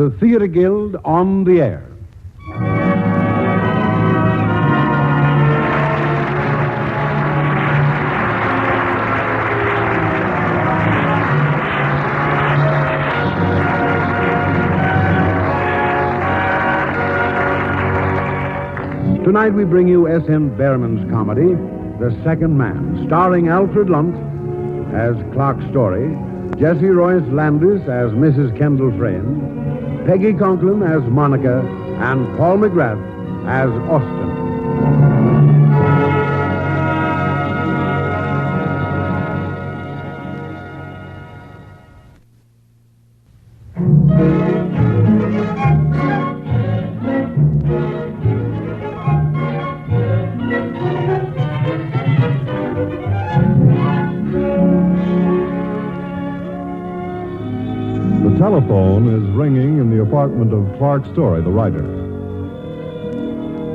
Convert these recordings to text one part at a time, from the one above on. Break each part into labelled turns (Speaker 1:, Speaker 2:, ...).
Speaker 1: the Theatre Guild on the air. Tonight we bring you S.N. Behrman's comedy, The Second Man, starring Alfred Lunt as Clark Story, Jessie Royce Landis as Mrs. Kendall Frayne, Peggy Conklin as Monica, and Paul McGrath as Austin.
Speaker 2: The telephone is ringing in the apartment of Clark Story, the writer.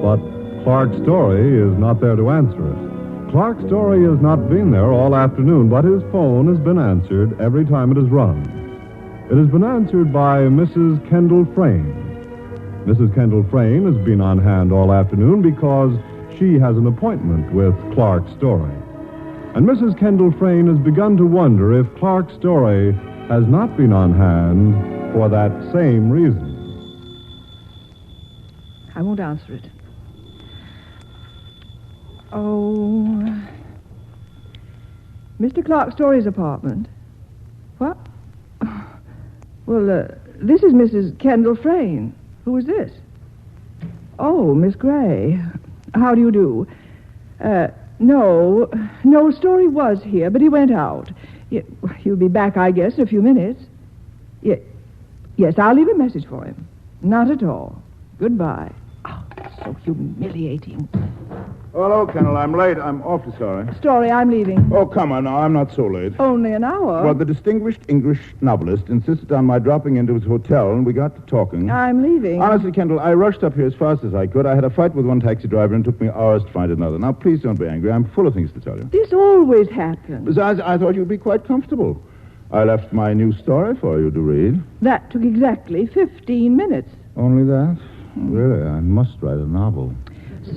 Speaker 2: But Clark Story is not there to answer it. Clark Story has not been there all afternoon, but his phone has been answered every time it has rung. It has been answered by Mrs. Kendall Frayne. Mrs. Kendall Frayne has been on hand all afternoon because she has an appointment with Clark Story. And Mrs. Kendall Frayne has begun to wonder if Clark Story has not been on hand for that same reason.
Speaker 3: I won't answer it. Oh, Mr. Clark Story's apartment. What? Well, this is Mrs. Kendall Frayne. Who is this? Oh, Miss Gray. How do you do? No, Story was here, but he went out. He'll be back, I guess, in a few minutes. Yes, I'll leave a message for him. Not at all. Goodbye. Oh, so humiliating.
Speaker 4: Hello, Kendall. I'm late. I'm awfully sorry.
Speaker 3: Story, I'm leaving.
Speaker 4: Oh, come on now. I'm not so late.
Speaker 3: Only an hour?
Speaker 4: Well, the distinguished English novelist insisted on my dropping into his hotel, and we got to talking.
Speaker 3: I'm leaving.
Speaker 4: Honestly, Kendall, I rushed up here as fast as I could. I had a fight with one taxi driver, and it took me hours to find another. Now, please don't be angry. I'm full of things to tell you.
Speaker 3: This always happens.
Speaker 4: Besides, I thought you'd be quite comfortable. I left my new story for you to read.
Speaker 3: That took exactly 15 minutes.
Speaker 4: Only that? Really, I must write a novel.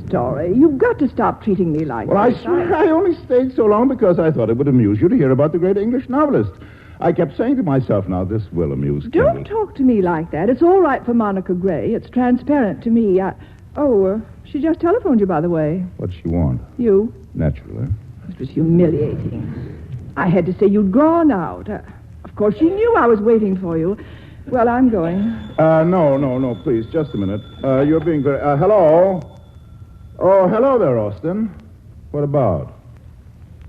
Speaker 3: Story, you've got to stop treating me like
Speaker 4: Well,
Speaker 3: this.
Speaker 4: I swear I only stayed so long because I thought it would amuse you to hear about the great English novelist. I kept saying to myself, now, this will amuse
Speaker 3: Don't
Speaker 4: Kendall.
Speaker 3: talk to me like that. It's all right for Monica Gray. It's transparent to me. She just telephoned you, by the way.
Speaker 4: What'd she want?
Speaker 3: You.
Speaker 4: Naturally.
Speaker 3: It was humiliating. I had to say you'd gone out. Of course, she knew I was waiting for you. Well, I'm going.
Speaker 4: No, please, just a minute. You're being very... hello? Oh, hello there, Austin. What about?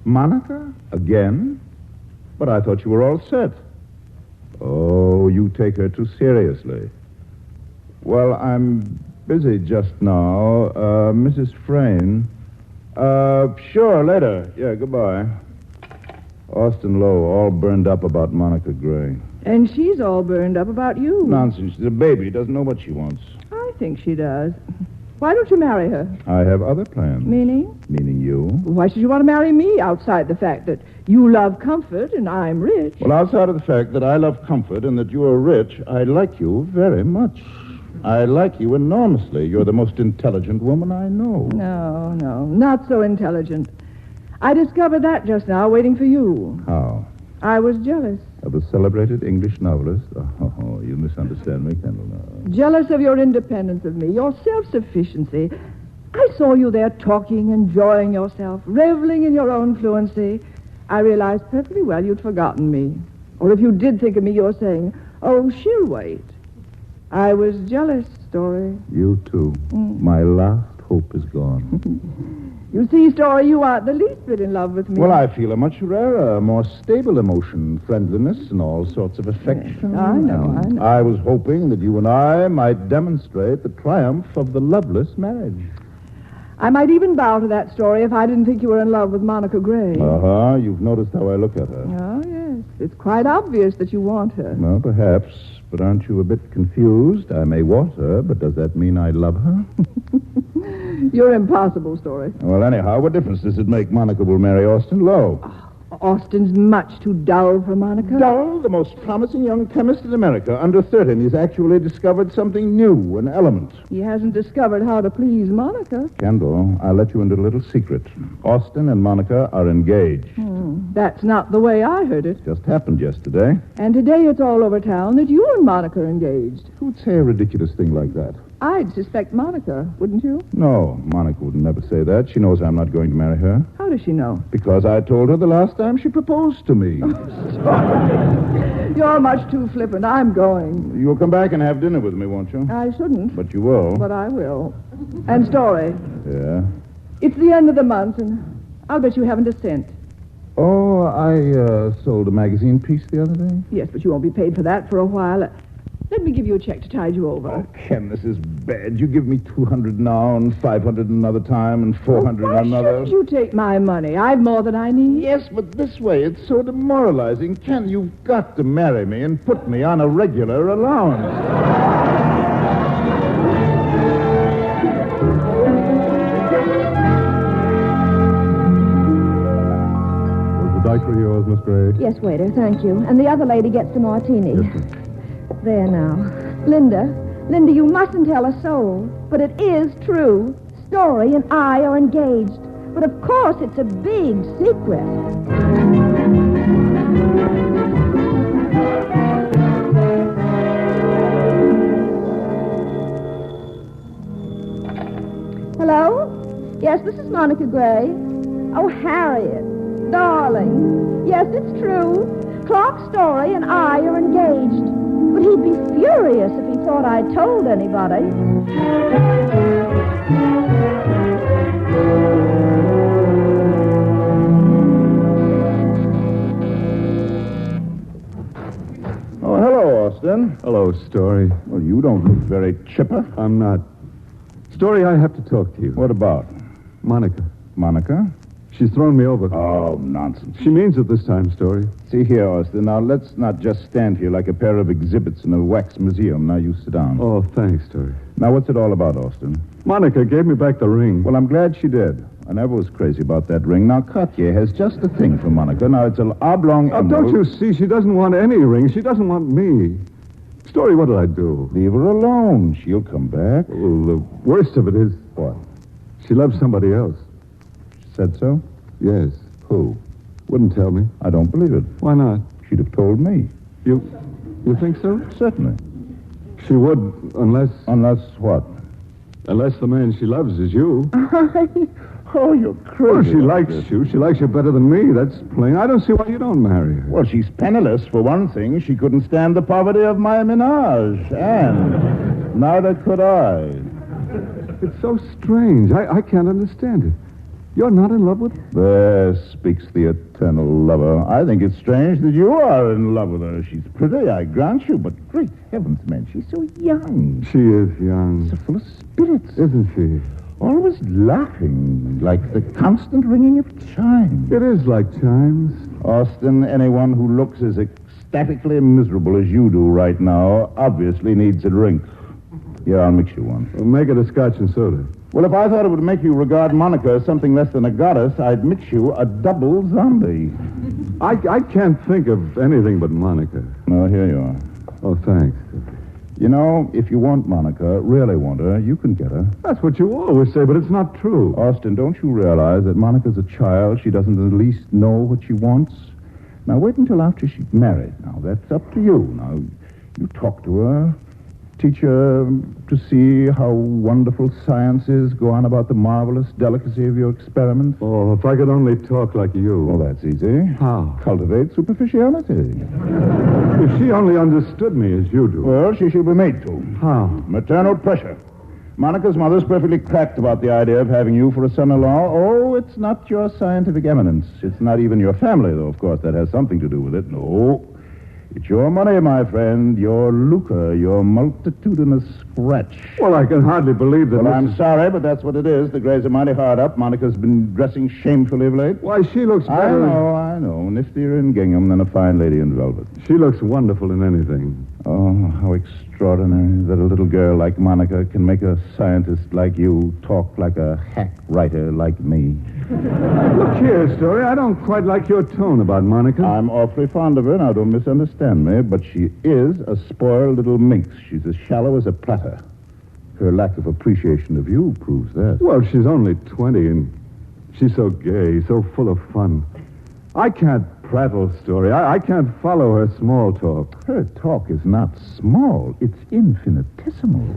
Speaker 4: Monica? Again? But I thought you were all set. Oh, you take her too seriously. Well, I'm busy just now. Mrs. Frayne. Sure, later. Yeah, goodbye. Austin Lowe, all burned up about Monica Gray.
Speaker 3: And she's all burned up about you.
Speaker 4: Nonsense. She's a baby. Doesn't know what she wants.
Speaker 3: I think she does. Why don't you marry her?
Speaker 4: I have other plans.
Speaker 3: Meaning?
Speaker 4: Meaning you.
Speaker 3: Why should you want to marry me outside the fact that you love comfort and I'm rich?
Speaker 4: Well, outside of the fact that I love comfort and that you are rich, I like you very much. I like you enormously. You're the most intelligent woman I know.
Speaker 3: No, not so intelligent. I discovered that just now, waiting for you.
Speaker 4: How?
Speaker 3: I was jealous.
Speaker 4: Of a celebrated English novelist? Oh, you misunderstand me, Kendall. No.
Speaker 3: Jealous of your independence of me, your self-sufficiency. I saw you there talking, enjoying yourself, reveling in your own fluency. I realized perfectly well you'd forgotten me. Or if you did think of me, you're saying, oh, she'll wait. I was jealous, Story.
Speaker 4: You, too. My last hope is gone.
Speaker 3: You see, Story, you aren't the least bit in love with me.
Speaker 4: Well, I feel a much rarer, more stable emotion, friendliness, and all sorts of affection.
Speaker 3: Yes, I know.
Speaker 4: I was hoping that you and I might demonstrate the triumph of the loveless marriage.
Speaker 3: I might even bow to that Story if I didn't think you were in love with Monica Gray.
Speaker 4: Uh-huh. You've noticed how I look at her.
Speaker 3: Oh, yes. It's quite obvious that you want her.
Speaker 4: Well, perhaps. But aren't you a bit confused? I may want her, but does that mean I love her?
Speaker 3: You're impossible, Story.
Speaker 4: Well, anyhow, what difference does it make? Monica will marry Austin Lowe.
Speaker 3: Austin's much too dull for Monica.
Speaker 4: Dull, the most promising young chemist in America, under 30, and he's actually discovered something new, an element.
Speaker 3: He hasn't discovered how to please Monica.
Speaker 4: Kendall, I'll let you into a little secret. Austin and Monica are engaged.
Speaker 3: That's not the way I heard it.
Speaker 4: Just happened yesterday.
Speaker 3: And today it's all over town that you and Monica are engaged.
Speaker 4: Who'd say a ridiculous thing like that?
Speaker 3: I'd suspect Monica, wouldn't you?
Speaker 4: No, Monica would never say that. She knows I'm not going to marry her.
Speaker 3: How does she know?
Speaker 4: Because I told her the last time she proposed to me.
Speaker 3: You're much too flippant. I'm going.
Speaker 4: You'll come back and have dinner with me, won't you?
Speaker 3: I shouldn't,
Speaker 4: But you will.
Speaker 3: but I will. And Story,
Speaker 4: Yeah.
Speaker 3: it's the end of the month, and I'll bet you haven't a cent.
Speaker 4: Oh, I sold a magazine piece the other day.
Speaker 3: Yes, but you won't be paid for that for a while. Let me give you a check to tide you over.
Speaker 4: Oh, Ken, this is bad. You give me $200 now and $500 another time and $400
Speaker 3: Why
Speaker 4: another.
Speaker 3: shouldn't you take my money? I've more than I need.
Speaker 4: Yes, but this way it's so demoralizing. Ken, you've got to marry me and put me on a regular allowance.
Speaker 2: Was the daiquiri yours, Miss Gray?
Speaker 5: Yes, waiter, thank you. And the other lady gets the martini.
Speaker 2: Yes, sir.
Speaker 5: There now. Linda, you mustn't tell a soul. But it is true. Story and I are engaged. But of course, it's a big secret. Hello? Yes, this is Monica Gray. Oh, Harriet. Darling. Yes, it's true. Clark Story and I are engaged. But he'd be furious if he thought I'd told anybody.
Speaker 4: Oh, hello, Austin.
Speaker 2: Hello, Story.
Speaker 4: Well, you don't look very chipper.
Speaker 2: I'm not. Story, I have to talk to you.
Speaker 4: What about?
Speaker 2: Monica.
Speaker 4: Monica?
Speaker 2: She's thrown me over.
Speaker 4: Oh, nonsense.
Speaker 2: She means it this time, Story.
Speaker 4: See here, Austin. Now, let's not just stand here like a pair of exhibits in a wax museum. Now, you sit down.
Speaker 2: Oh, thanks, Story.
Speaker 4: Now, what's it all about, Austin?
Speaker 2: Monica gave me back the ring.
Speaker 4: Well, I'm glad she did. I never was crazy about that ring. Now, Cartier has just the thing for Monica. Now, it's an oblong
Speaker 2: Now,
Speaker 4: emerald.
Speaker 2: don't you see? She doesn't want any ring. She doesn't want me. Story, what did I do?
Speaker 4: Leave her alone. She'll come back.
Speaker 2: Well, the worst of it is
Speaker 4: What?
Speaker 2: she loves somebody else.
Speaker 4: Said so?
Speaker 2: Yes.
Speaker 4: Who?
Speaker 2: Wouldn't tell me.
Speaker 4: I don't believe it.
Speaker 2: Why not?
Speaker 4: She'd have told me.
Speaker 2: You think so?
Speaker 4: Certainly.
Speaker 2: She would, unless
Speaker 4: Unless what?
Speaker 2: the man she loves is you.
Speaker 4: Oh, you're crazy.
Speaker 2: Well, she
Speaker 4: about
Speaker 2: likes
Speaker 4: this.
Speaker 2: you. She likes you better than me. That's plain. I don't see why you don't marry her.
Speaker 4: Well, she's penniless, for one thing. She couldn't stand the poverty of my menage. And neither could I.
Speaker 2: It's so strange. I can't understand it. You're not in love with her?
Speaker 4: There speaks the eternal lover. I think it's strange that you are in love with her. She's pretty, I grant you, but great heavens, man, she's so young.
Speaker 2: She is young.
Speaker 4: So full of spirits.
Speaker 2: Isn't she?
Speaker 4: Always laughing, like the constant ringing of chimes.
Speaker 2: It is like chimes.
Speaker 4: Austin, anyone who looks as ecstatically miserable as you do right now obviously needs a drink. Here, I'll mix you one.
Speaker 2: Well, make it a scotch and soda.
Speaker 4: Well, if I thought it would make you regard Monica as something less than a goddess, I'd mix you a double zombie.
Speaker 2: I can't think of anything but Monica.
Speaker 4: No, here you are.
Speaker 2: Oh, thanks.
Speaker 4: You know, if you want Monica, really want her, you can get her.
Speaker 2: That's what you always say, but it's not true.
Speaker 4: Austin, don't you realize that Monica's a child? She doesn't at least know what she wants. Now, wait until after she's married. Now, that's up to you. Now, you talk to her, teach her to see how wonderful science is, go on about the marvelous delicacy of your experiments.
Speaker 2: Oh, if I could only talk like you.
Speaker 4: Well, that's easy.
Speaker 2: How?
Speaker 4: Cultivate superficiality.
Speaker 2: If she only understood me as you do.
Speaker 4: Well, she shall be made to.
Speaker 2: How?
Speaker 4: Maternal pressure. Monica's mother's perfectly cracked about the idea of having you for a son-in-law. Oh, it's not your scientific eminence. It's not even your family, though, of course. That has something to do with it. No. It's your money, my friend, your lucre, your multitudinous scratch.
Speaker 2: Well, I can hardly believe that.
Speaker 4: Well, I'm sorry, but that's what it is. The Grays are mighty hard up. Monica's been dressing shamefully of late.
Speaker 2: Why, she looks better.
Speaker 4: I know. Niftier in gingham than a fine lady in velvet.
Speaker 2: She looks wonderful in anything.
Speaker 4: Oh, how extraordinary that a little girl like Monica can make a scientist like you talk like a hack writer like me.
Speaker 2: Look here, Story. I don't quite like your tone about Monica.
Speaker 4: I'm awfully fond of her. Now, don't misunderstand me, but she is a spoiled little minx. She's as shallow as a platter. Her lack of appreciation of you proves that.
Speaker 2: Well, she's only 20, and she's so gay, so full of fun. I can't prattle, Story. I can't follow her small talk.
Speaker 4: Her talk is not small. It's infinitesimal.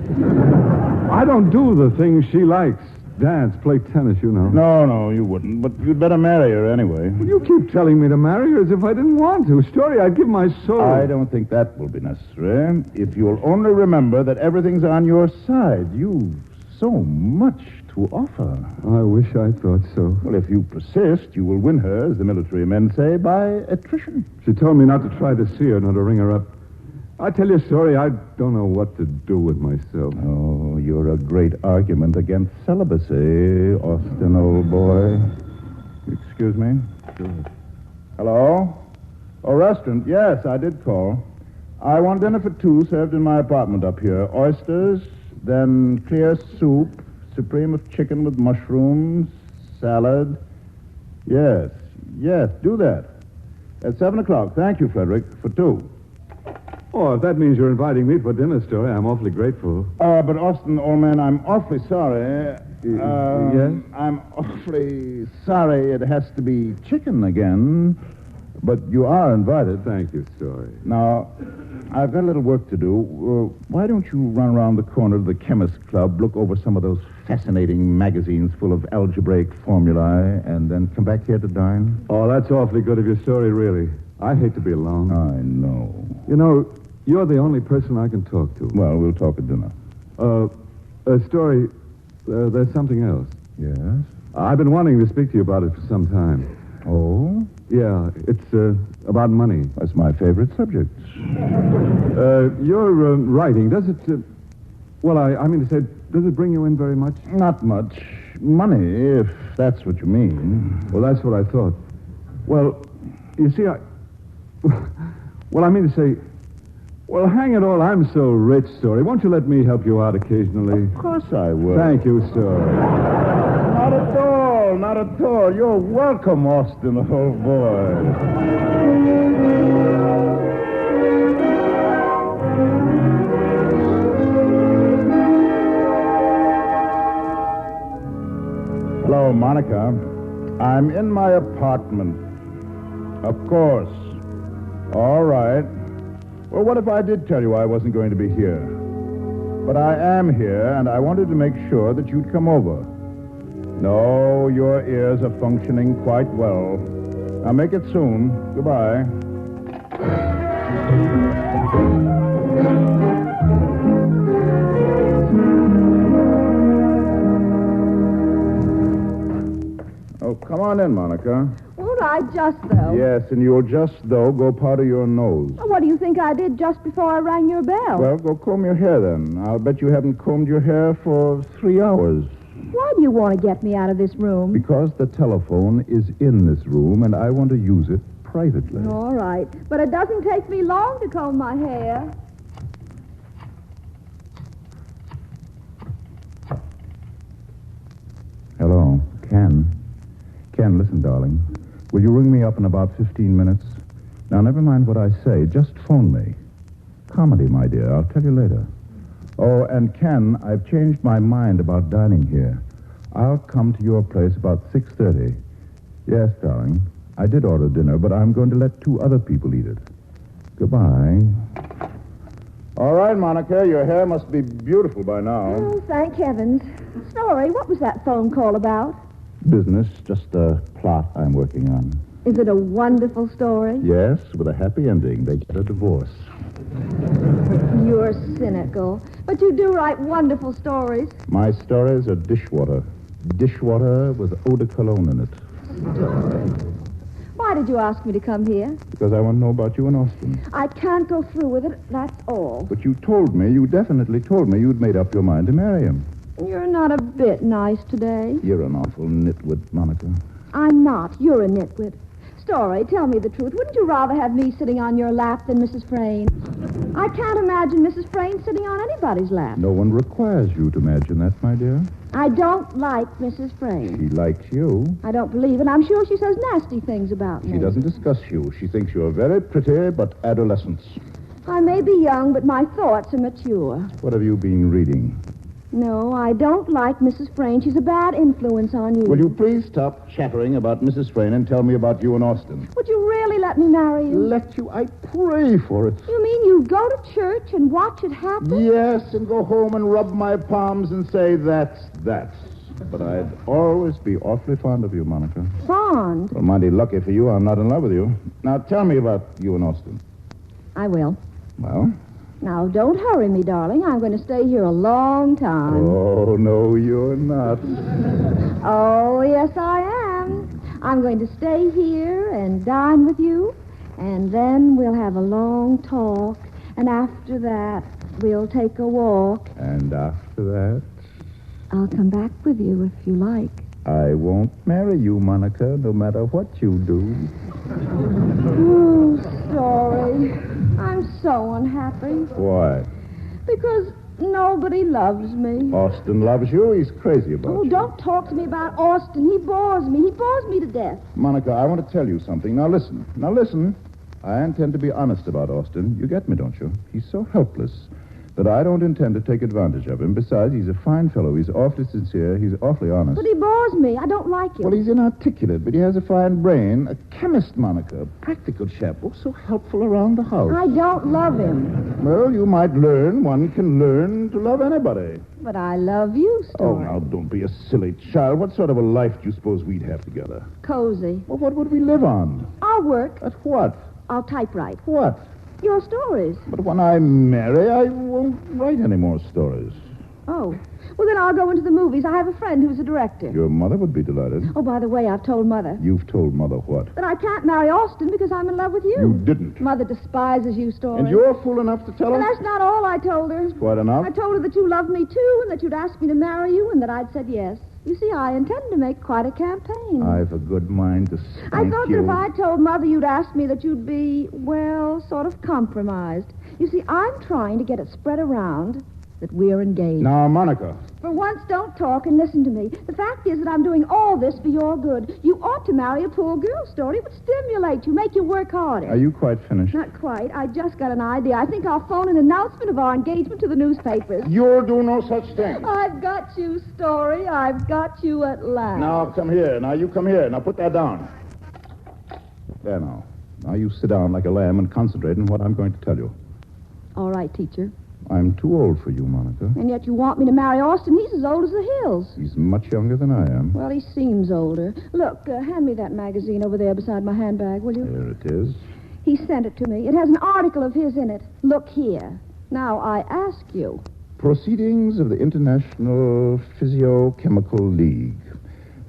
Speaker 2: I don't do the things she likes. Dance, play tennis, you know.
Speaker 4: No, you wouldn't. But you'd better marry her anyway.
Speaker 2: Well, you keep telling me to marry her as if I didn't want to. Story, I'd give my soul.
Speaker 4: I don't think that will be necessary. If you'll only remember that everything's on your side. You've so much to offer.
Speaker 2: I wish I thought so.
Speaker 4: Well, if you persist, you will win her, as the military men say, by attrition.
Speaker 2: She told me not to try to see her, not to ring her up. I tell you, Story, I don't know what to do with myself.
Speaker 4: Oh, you're a great argument against celibacy, Austin, old boy. Excuse me?
Speaker 2: Sure.
Speaker 4: Hello? Oh, restaurant. Yes, I did call. I want dinner for two served in my apartment up here. Oysters, then clear soup, supreme of chicken with mushrooms, salad. Yes, do that. At 7 o'clock. Thank you, Frederick, for two.
Speaker 2: Oh, if that means you're inviting me for dinner, Story, I'm awfully grateful.
Speaker 4: But Austin, old man, I'm awfully sorry.
Speaker 2: Yes?
Speaker 4: I'm awfully sorry it has to be chicken again. But you are invited.
Speaker 2: Thank you, Story.
Speaker 4: Now, I've got a little work to do. Why don't you run around the corner to the Chemist Club, look over some of those fascinating magazines full of algebraic formulae, and then come back here to dine?
Speaker 2: Oh, that's awfully good of your, Story, really. I hate to be alone.
Speaker 4: I know.
Speaker 2: You know, you're the only person I can talk to.
Speaker 4: Well, we'll talk at dinner.
Speaker 2: Story, there's something else.
Speaker 4: Yes?
Speaker 2: I've been wanting to speak to you about it for some time.
Speaker 4: Oh?
Speaker 2: Yeah, it's about money.
Speaker 4: That's my favorite subject.
Speaker 2: Your writing, does it... well, I mean to say, does it bring you in very much?
Speaker 4: Not much. Money, if that's what you mean.
Speaker 2: Well, that's what I thought. Well, you see, well, I mean to say... Well, hang it all, I'm so rich, Story. Won't you let me help you out occasionally?
Speaker 4: Of course I will.
Speaker 2: Thank you, Story.
Speaker 4: Not at all, not at all. You're welcome, Austin, old boy. Hello, Monica. I'm in my apartment. Of course. All right. Well, what if I did tell you I wasn't going to be here? But I am here, and I wanted to make sure that you'd come over. No, your ears are functioning quite well. Now make it soon. Goodbye. Oh, come on in, Monica.
Speaker 5: Won't I just, though?
Speaker 4: Yes, and you'll just, though, go powder your nose.
Speaker 5: Well, what do you think I did just before I rang your bell?
Speaker 4: Well, go comb your hair, then. I'll bet you haven't combed your hair for 3 hours.
Speaker 5: Why do you want to get me out of this room?
Speaker 4: Because the telephone is in this room, and I want to use it privately.
Speaker 5: All right. But it doesn't take me long to comb my hair.
Speaker 4: Hello, Ken. Ken, listen, darling. Will you ring me up in about 15 minutes? Now, never mind what I say. Just phone me. Comedy, my dear. I'll tell you later. Oh, and Ken, I've changed my mind about dining here. I'll come to your place about 6:30. Yes, darling. I did order dinner, but I'm going to let 2 other people eat it. Goodbye. All right, Monica. Your hair must be beautiful by now.
Speaker 5: Oh, thank heavens. Story, what was that phone call about?
Speaker 4: Business, just a plot I'm working on.
Speaker 5: Is it a wonderful story?
Speaker 4: Yes, with a happy ending. They get a divorce.
Speaker 5: You're cynical. But you do write wonderful stories.
Speaker 4: My stories are dishwater. Dishwater with eau de cologne in it.
Speaker 5: Why did you ask me to come here?
Speaker 4: Because I want to know about you in Austin.
Speaker 5: I can't go through with it, that's all.
Speaker 4: But you definitely told me you'd made up your mind to marry him.
Speaker 5: You're not a bit nice today.
Speaker 4: You're an awful nitwit, Monica.
Speaker 5: I'm not. You're a nitwit. Story, tell me the truth. Wouldn't you rather have me sitting on your lap than Mrs. Frayne? I can't imagine Mrs. Frayne sitting on anybody's lap.
Speaker 4: No one requires you to imagine that, my dear.
Speaker 5: I don't like Mrs. Frayne.
Speaker 4: She likes you.
Speaker 5: I don't believe it. I'm sure she says nasty things about me.
Speaker 4: She doesn't discuss you. She thinks you're very pretty, but adolescents.
Speaker 5: I may be young, but my thoughts are mature.
Speaker 4: What have you been reading?
Speaker 5: No, I don't like Mrs. Frayne. She's a bad influence on you.
Speaker 4: Will you please stop chattering about Mrs. Frayne and tell me about you and Austin?
Speaker 5: Would you really let me marry you?
Speaker 4: Let you? I pray for it.
Speaker 5: You mean you go to church and watch it happen?
Speaker 4: Yes, and go home and rub my palms and say, that's that. But I'd always be awfully fond of you, Monica.
Speaker 5: Fond?
Speaker 4: Well, mighty lucky for you, I'm not in love with you. Now, tell me about you and Austin.
Speaker 5: I will.
Speaker 4: Well?
Speaker 5: Now, don't hurry me, darling. I'm going to stay here a long time.
Speaker 4: Oh, no, you're not.
Speaker 5: Oh, yes, I am. I'm going to stay here and dine with you, and then we'll have a long talk, and after that, we'll take a walk.
Speaker 4: And after that?
Speaker 5: I'll come back with you if you like.
Speaker 4: I won't marry you, Monica, no matter what you do.
Speaker 5: Oh, sorry. I'm so unhappy.
Speaker 4: Why?
Speaker 5: Because nobody loves me.
Speaker 4: Austin loves you. He's crazy about
Speaker 5: Oh,
Speaker 4: you.
Speaker 5: don't talk to me about Austin. He bores me. He bores me to death.
Speaker 4: Monica, I want to tell you something. Now, listen. I intend to be honest about Austin. You get me, don't you? He's so helpless that I don't intend to take advantage of him. Besides, he's a fine fellow. He's awfully sincere. He's awfully honest.
Speaker 5: But he bores me. I don't like him.
Speaker 4: Well, he's inarticulate, but he has a fine brain. A chemist, Monica. A practical chap. Oh, so helpful around the house.
Speaker 5: I don't love him.
Speaker 4: Well, you might learn. One can learn to love anybody.
Speaker 5: But I love you,
Speaker 4: Oh,
Speaker 5: Story.
Speaker 4: now, don't be a silly child. What sort of a life do you suppose we'd have together?
Speaker 5: Cozy.
Speaker 4: Well, what would we live on?
Speaker 5: I'll work.
Speaker 4: At what?
Speaker 5: I'll typewrite.
Speaker 4: What?
Speaker 5: Your stories.
Speaker 4: But when I marry, I won't write any more stories.
Speaker 5: Oh. Well, then I'll go into the movies. I have a friend who's a director.
Speaker 4: Your mother would be delighted.
Speaker 5: Oh, by the way, I've told Mother
Speaker 4: You've told Mother what?
Speaker 5: that I can't marry Austin because I'm in love with you.
Speaker 4: You didn't.
Speaker 5: Mother despises you, Story.
Speaker 4: And you're fool enough to tell
Speaker 5: Well,
Speaker 4: her?
Speaker 5: that's not all I told her.
Speaker 4: Quite enough.
Speaker 5: I told her that you loved me, too, and that you'd asked me to marry you, and that I'd said yes. You see, I intend to make quite a campaign.
Speaker 4: I've a good mind to
Speaker 5: I
Speaker 4: spank
Speaker 5: thought
Speaker 4: you.
Speaker 5: that if I told Mother you'd asked me that you'd be, well, sort of compromised. You see, I'm trying to get it spread around that we're engaged.
Speaker 4: Now, Monica.
Speaker 5: For once, don't talk and listen to me. The fact is that I'm doing all this for your good. You ought to marry a poor girl, Story. It would stimulate you, make you work harder.
Speaker 4: Are you quite finished?
Speaker 5: Not quite. I just got an idea. I think I'll phone an announcement of our engagement to the newspapers.
Speaker 4: You'll do no such thing.
Speaker 5: I've got you, Story. I've got you at last.
Speaker 4: Now, come here. Now, you come here. Now, put that down. There now. Now, you sit down like a lamb and concentrate on what I'm going to tell you.
Speaker 5: All right, teacher.
Speaker 4: I'm too old for you, Monica.
Speaker 5: And yet you want me to marry Austin. He's as old as the hills.
Speaker 4: He's much younger than I am.
Speaker 5: Well, he seems older. Look, hand me that magazine over there beside my handbag, will you?
Speaker 4: There it is.
Speaker 5: He sent it to me. It has an article of his in it. Look here. Now, I ask you.
Speaker 4: Proceedings of the International Physiochemical League.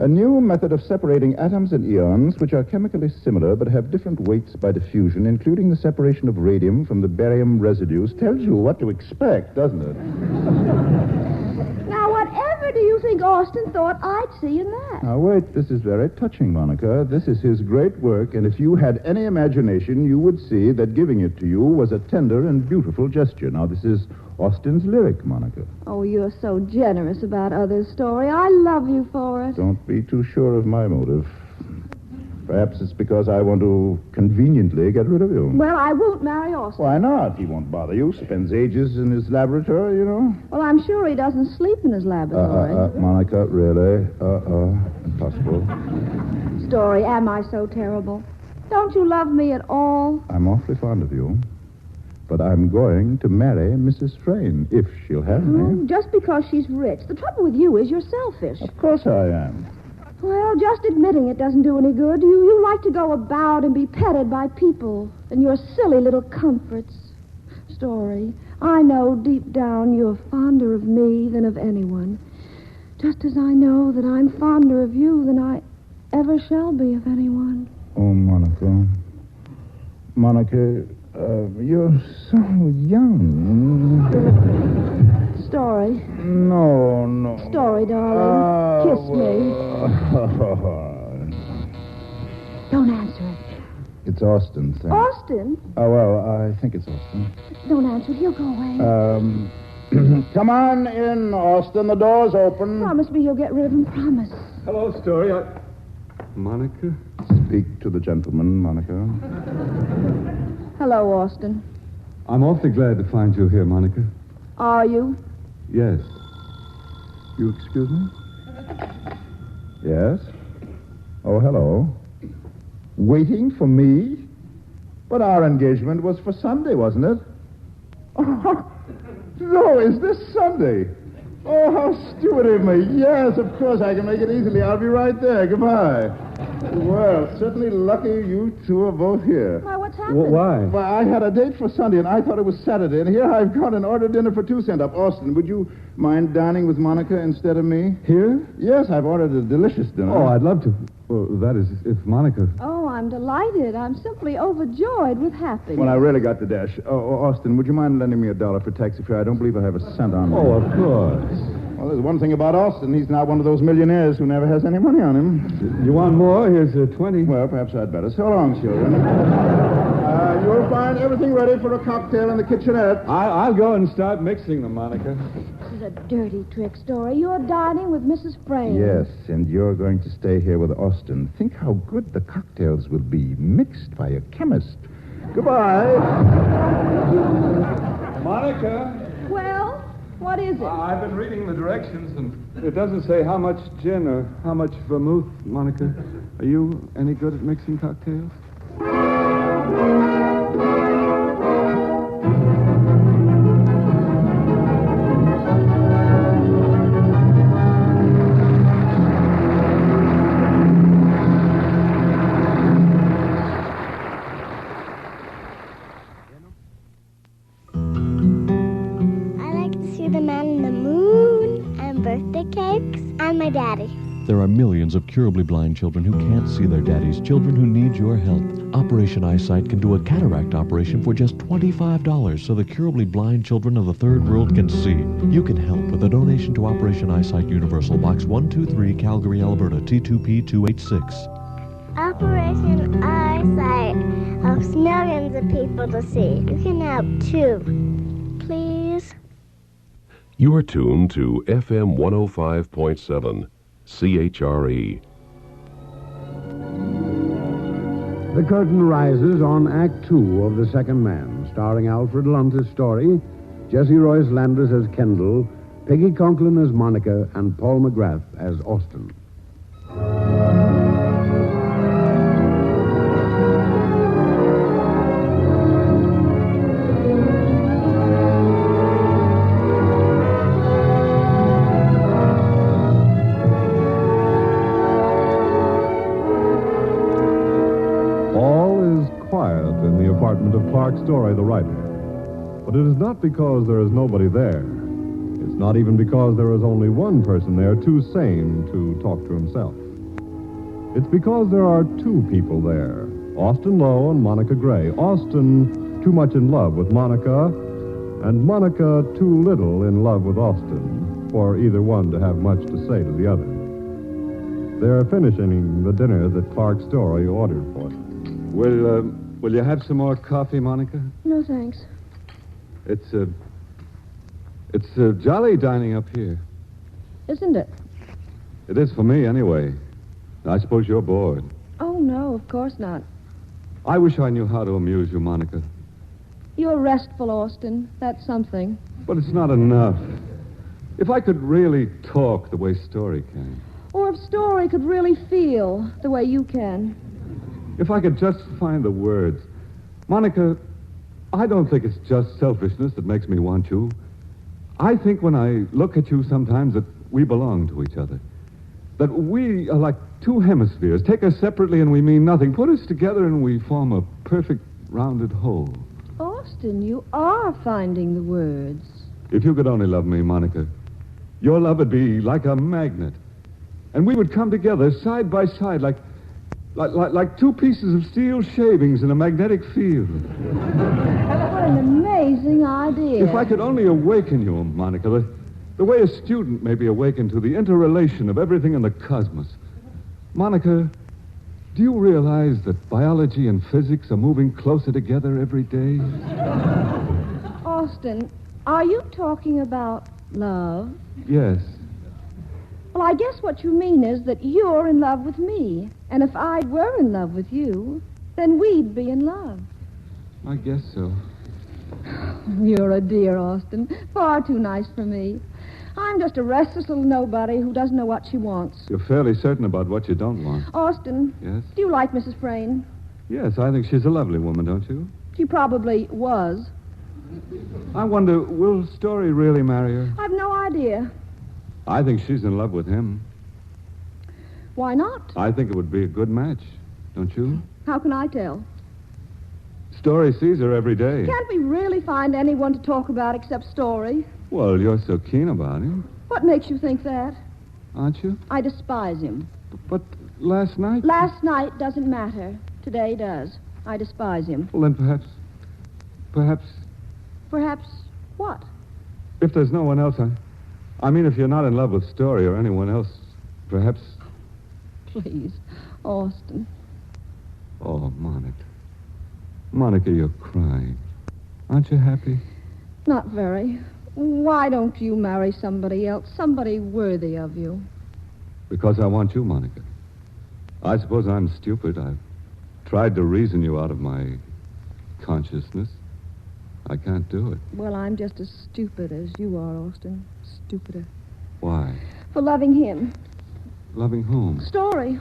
Speaker 4: A new method of separating atoms and ions which are chemically similar but have different weights by diffusion, including the separation of radium from the barium residues, tells you what to expect, doesn't it?
Speaker 5: Now, whatever do you think Austin thought I'd see in that?
Speaker 4: Now, wait. This is very touching, Monica. This is his great work, and if you had any imagination, you would see that giving it to you was a tender and beautiful gesture. Now, this is Austin's lyric, Monica.
Speaker 5: Oh, you're so generous about others' Story. I love you for it.
Speaker 4: Don't be too sure of my motive. Perhaps it's because I want to conveniently get rid of you.
Speaker 5: Well, I won't marry Austin.
Speaker 4: Why not? He won't bother you. Spends ages in his laboratory, you know.
Speaker 5: Well, I'm sure he doesn't sleep in his laboratory.
Speaker 4: Monica, really? Impossible.
Speaker 5: Story, am I so terrible? Don't you love me at all?
Speaker 4: I'm awfully fond of you. But I'm going to marry Mrs. Frayne, if she'll have me.
Speaker 5: Oh, just because she's rich. The trouble with you is you're selfish.
Speaker 4: Of course I am.
Speaker 5: Well, just admitting it doesn't do any good. You like to go about and be petted by people and your silly little comforts. Story, I know deep down you're fonder of me than of anyone. Just as I know that I'm fonder of you than I ever shall be of anyone.
Speaker 4: Oh, Monica. Monica, you're so young.
Speaker 5: Story.
Speaker 4: No.
Speaker 5: Story, darling. Kiss me. Don't answer it.
Speaker 4: It's Austin. Thanks.
Speaker 5: Austin?
Speaker 4: Oh, well, I think it's Austin.
Speaker 5: Don't answer it. He'll go away.
Speaker 4: Come on in, Austin. The door's open.
Speaker 5: Promise me you'll get rid of him. Promise.
Speaker 2: Hello, Story. Monica?
Speaker 4: Speak to the gentleman, Monica.
Speaker 5: Hello, Austin.
Speaker 2: I'm awfully glad to find you here, Monica.
Speaker 5: Are you?
Speaker 2: Yes. You excuse me?
Speaker 4: Yes? Oh, hello. Waiting for me? But our engagement was for Sunday, wasn't it? No, is this Sunday? Oh, how stupid of me. Yes, of course, I can make it easily. I'll be right there. Goodbye. Well, certainly lucky you two are both here.
Speaker 5: Why, what's happened?
Speaker 2: Why?
Speaker 4: Well, I had a date for Sunday, and I thought it was Saturday, and here I've gone and ordered dinner for 2 cents up. Austin, would you mind dining with Monica instead of me?
Speaker 2: Here?
Speaker 4: Yes, I've ordered a delicious dinner.
Speaker 2: Oh, I'd love to. Well, that is, if Monica...
Speaker 5: Oh, I'm delighted. I'm simply overjoyed with happiness.
Speaker 4: Well, I really got to dash. Oh, Austin, would you mind lending me $1 for taxi fare? I don't believe I have a cent on me.
Speaker 2: Oh, of course.
Speaker 4: Well, there's one thing about Austin. He's not one of those millionaires who never has any money on him.
Speaker 2: You want more? Here's 20.
Speaker 4: Well, perhaps I'd better. So long, children. You'll find everything ready for a cocktail in the kitchenette.
Speaker 2: I'll go and start mixing them, Monica.
Speaker 5: This is a dirty trick story. You're dining with Mrs. Frame.
Speaker 4: Yes, and you're going to stay here with Austin. Think how good the cocktails will be, mixed by a chemist. Goodbye.
Speaker 2: Monica,
Speaker 5: Well, what is it?
Speaker 2: I've been reading the directions, and it doesn't say how much gin or how much vermouth, Monica. Are you any good at mixing cocktails?
Speaker 6: The man in the moon and birthday cakes and my daddy.
Speaker 7: There are millions of curably blind children who can't see their daddies, children who need your help. Operation Eyesight can do a cataract operation for just $25 so the curably blind children of the third world can see. You can help with a donation to Operation Eyesight Universal, Box 123, Calgary, Alberta, T2P 286.
Speaker 6: Operation Eyesight helps millions of people to see. You can help too. Please.
Speaker 8: You are tuned to FM 105.7, CHRE.
Speaker 1: The curtain rises on Act 2 of The Second Man, starring Alfred Lunt as Story, Jesse Royce Landers as Kendall, Peggy Conklin as Monica, and Paul McGrath as Austin.
Speaker 2: Apartment of Clark Story, the writer. But it is not because there is nobody there. It's not even because there is only one person there, too sane to talk to himself. It's because there are two people there, Austin Lowe and Monica Gray. Austin too much in love with Monica, and Monica too little in love with Austin for either one to have much to say to the other. They're finishing the dinner that Clark Story ordered for them. Will you have some more coffee, Monica?
Speaker 5: No, thanks.
Speaker 2: It's jolly dining up here.
Speaker 5: Isn't it?
Speaker 2: It is for me, anyway. I suppose you're bored.
Speaker 5: Oh, no, of course not.
Speaker 2: I wish I knew how to amuse you, Monica.
Speaker 5: You're restful, Austin. That's something.
Speaker 2: But it's not enough. If I could really talk the way Story can.
Speaker 5: Or if Story could really feel the way you can.
Speaker 2: If I could just find the words. Monica, I don't think it's just selfishness that makes me want you. I think when I look at you sometimes that we belong to each other. That we are like two hemispheres. Take us separately and we mean nothing. Put us together and we form a perfect rounded whole.
Speaker 5: Austin, you are finding the words.
Speaker 2: If you could only love me, Monica, your love would be like a magnet. And we would come together side by side like two pieces of steel shavings in a magnetic field.
Speaker 5: What an amazing idea.
Speaker 2: If I could only awaken you, Monica, the way a student may be awakened to the interrelation of everything in the cosmos. Monica,
Speaker 9: Do you realize that biology and physics are moving closer together every day?
Speaker 5: Austin, are you talking about love?
Speaker 9: Yes.
Speaker 5: Well, I guess what you mean is that you're in love with me. And if I were in love with you, then we'd be in love.
Speaker 9: I guess so.
Speaker 5: You're a dear, Austin. Far too nice for me. I'm just a restless little nobody who doesn't know what she wants.
Speaker 9: You're fairly certain about what you don't want.
Speaker 5: Austin.
Speaker 9: Yes?
Speaker 5: Do you like Mrs. Frayne?
Speaker 9: Yes, I think she's a lovely woman, don't you?
Speaker 5: She probably was.
Speaker 9: I wonder, will Story really marry her?
Speaker 5: I've no idea.
Speaker 9: I think she's in love with him.
Speaker 5: Why not?
Speaker 9: I think it would be a good match, don't you?
Speaker 5: How can I tell?
Speaker 9: Story sees her every day.
Speaker 5: Can't we really find anyone to talk about except Story?
Speaker 9: Well, you're so keen about him,
Speaker 5: What makes you think that?
Speaker 9: aren't you?
Speaker 5: I despise him.
Speaker 9: But last night...
Speaker 5: Last night doesn't matter. Today does. I despise him.
Speaker 9: Well, then perhaps...
Speaker 5: Perhaps what?
Speaker 9: If there's no one else, I mean, if you're not in love with Story or anyone else, perhaps...
Speaker 5: Please, Austin.
Speaker 9: Oh, Monica. Monica, you're crying. Aren't you happy?
Speaker 5: Not very. Why don't you marry somebody else? Somebody worthy of you.
Speaker 9: Because I want you, Monica. I suppose I'm stupid. I've tried to reason you out of my consciousness. I can't do it.
Speaker 5: Well, I'm just as stupid as you are, Austin. Stupider.
Speaker 9: Why?
Speaker 5: For loving him.
Speaker 9: Loving whom?
Speaker 5: Story.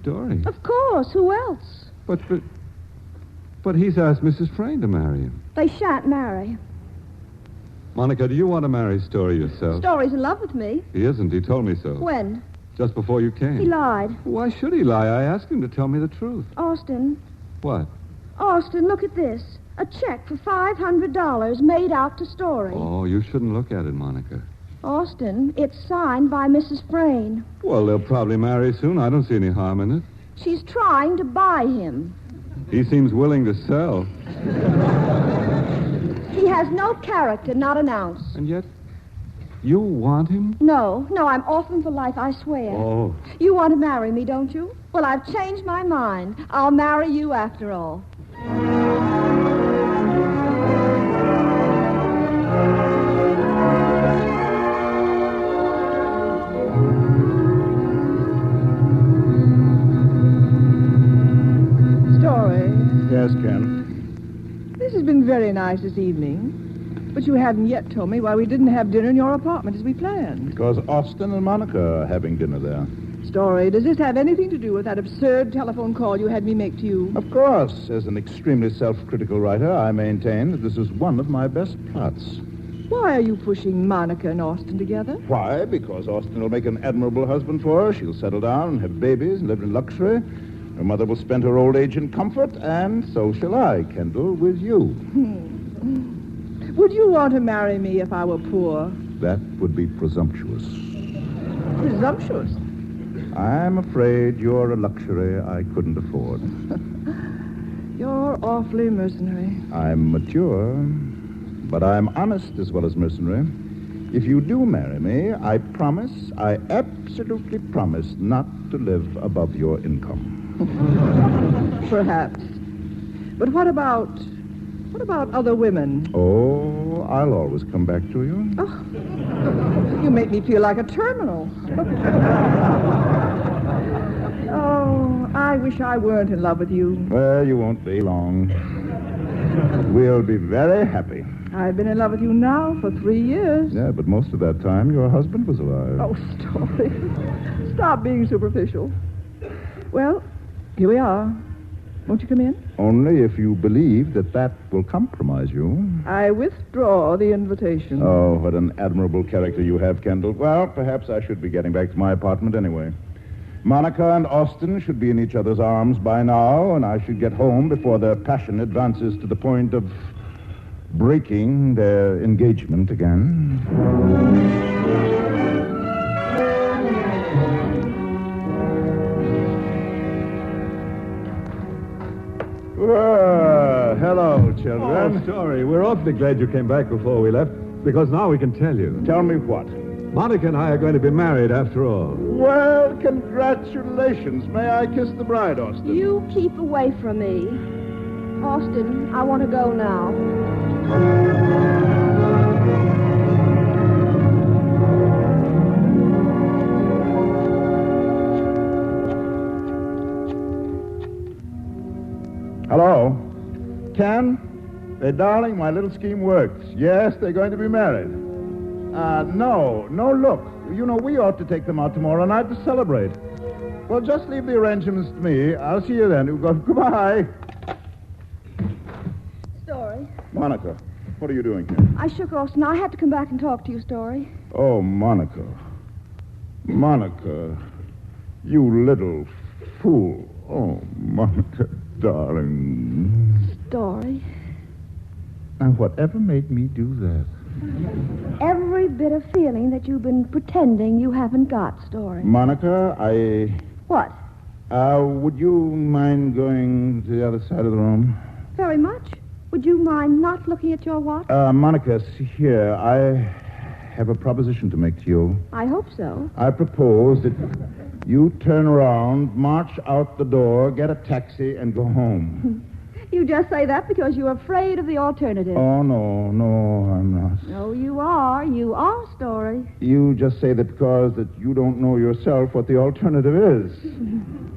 Speaker 9: Story?
Speaker 5: Of course. Who else?
Speaker 9: But he's asked Mrs. Frayne to marry him.
Speaker 5: They shan't marry.
Speaker 9: Monica, do you want to marry Story yourself?
Speaker 5: Story's in love with me.
Speaker 9: He isn't. He told me so.
Speaker 5: When?
Speaker 9: Just before you came.
Speaker 5: He lied.
Speaker 9: Why should he lie? I asked him to tell me the truth.
Speaker 5: Austin.
Speaker 9: What?
Speaker 5: Austin, look at this. A check for $500 made out to Story.
Speaker 9: Oh, you shouldn't look at it, Monica.
Speaker 5: Austin, it's signed by Mrs. Frayne.
Speaker 9: Well, they'll probably marry soon. I don't see any harm in it.
Speaker 5: She's trying to buy him.
Speaker 9: He seems willing to sell.
Speaker 5: He has no character, not an ounce.
Speaker 9: And yet, you want him?
Speaker 5: No, I'm off him for life, I swear.
Speaker 9: Oh.
Speaker 5: You want to marry me, don't you? Well, I've changed my mind. I'll marry you after all.
Speaker 3: Story.
Speaker 4: Yes, Ken.
Speaker 3: This has been very nice this evening. But you haven't yet told me why we didn't have dinner in your apartment as we planned.
Speaker 4: Because Austin and Monica are having dinner there.
Speaker 3: Story, does this have anything to do with that absurd telephone call you had me make to you?
Speaker 4: Of course, as an extremely self-critical writer, I maintain that this is one of my best plots.
Speaker 3: Why are you pushing Monica and Austin together?
Speaker 4: Why? Because Austin will make an admirable husband for her. She'll settle down and have babies and live in luxury. Her mother will spend her old age in comfort, and so shall I, Kendall, with you.
Speaker 3: Would you want to marry me if I were poor?
Speaker 4: That would be presumptuous.
Speaker 3: Presumptuous?
Speaker 4: I'm afraid you're a luxury I couldn't afford.
Speaker 3: You're awfully mercenary.
Speaker 4: I'm mature, but I'm honest as well as mercenary. If you do marry me, I absolutely promise not to live above your income.
Speaker 3: Perhaps. But what about other women?
Speaker 4: Oh, I'll always come back to you.
Speaker 3: Oh, you make me feel like a terminal. Oh, I wish I weren't in love with you.
Speaker 4: Well, you won't be long. We'll be very happy.
Speaker 3: I've been in love with you now for 3 years.
Speaker 4: Yeah, but most of that time your husband was alive.
Speaker 3: Oh, Story. Stop being superficial. Well, here we are. Won't you come in?
Speaker 4: Only if you believe that will compromise you.
Speaker 3: I withdraw the invitation.
Speaker 4: Oh, what an admirable character you have, Kendall. Well, perhaps I should be getting back to my apartment anyway. Monica and Austin should be in each other's arms by now, and I should get home before their passion advances to the point of breaking their engagement again. Hello, children.
Speaker 9: Oh, Story, we're awfully glad you came back before we left, because now we can tell you.
Speaker 4: Tell me what?
Speaker 9: Monica and I are going to be married after all.
Speaker 4: Well, congratulations. May I kiss the bride, Austin?
Speaker 5: You keep away from me. Austin, I want to go now.
Speaker 4: Hello? Ken? Hey, darling, my little scheme works. Yes, they're going to be married. No, look. You know, we ought to take them out tomorrow night to celebrate. Well, just leave the arrangements to me. I'll see you then. Goodbye.
Speaker 5: Story.
Speaker 4: Monica, what are you doing here?
Speaker 5: I shook Austin. I had to come back and talk to you, Story.
Speaker 4: Oh, Monica. Monica, you little fool. Oh, Monica, darling.
Speaker 5: Story.
Speaker 4: Now, whatever made me do that?
Speaker 5: Every bit of feeling that you've been pretending you haven't got, Story.
Speaker 4: Monica,
Speaker 5: What?
Speaker 4: would you mind going to the other side of the room?
Speaker 5: Very much. Would you mind not looking at your watch?
Speaker 4: Monica, see here. I have a proposition to make to you.
Speaker 5: I hope so.
Speaker 4: I propose that you turn around, march out the door, get a taxi, and go home.
Speaker 5: You just say that because you're afraid of the alternative.
Speaker 4: Oh, no, I'm not.
Speaker 5: No, you are. You are, Story.
Speaker 4: You just say that because that you don't know yourself what the alternative is.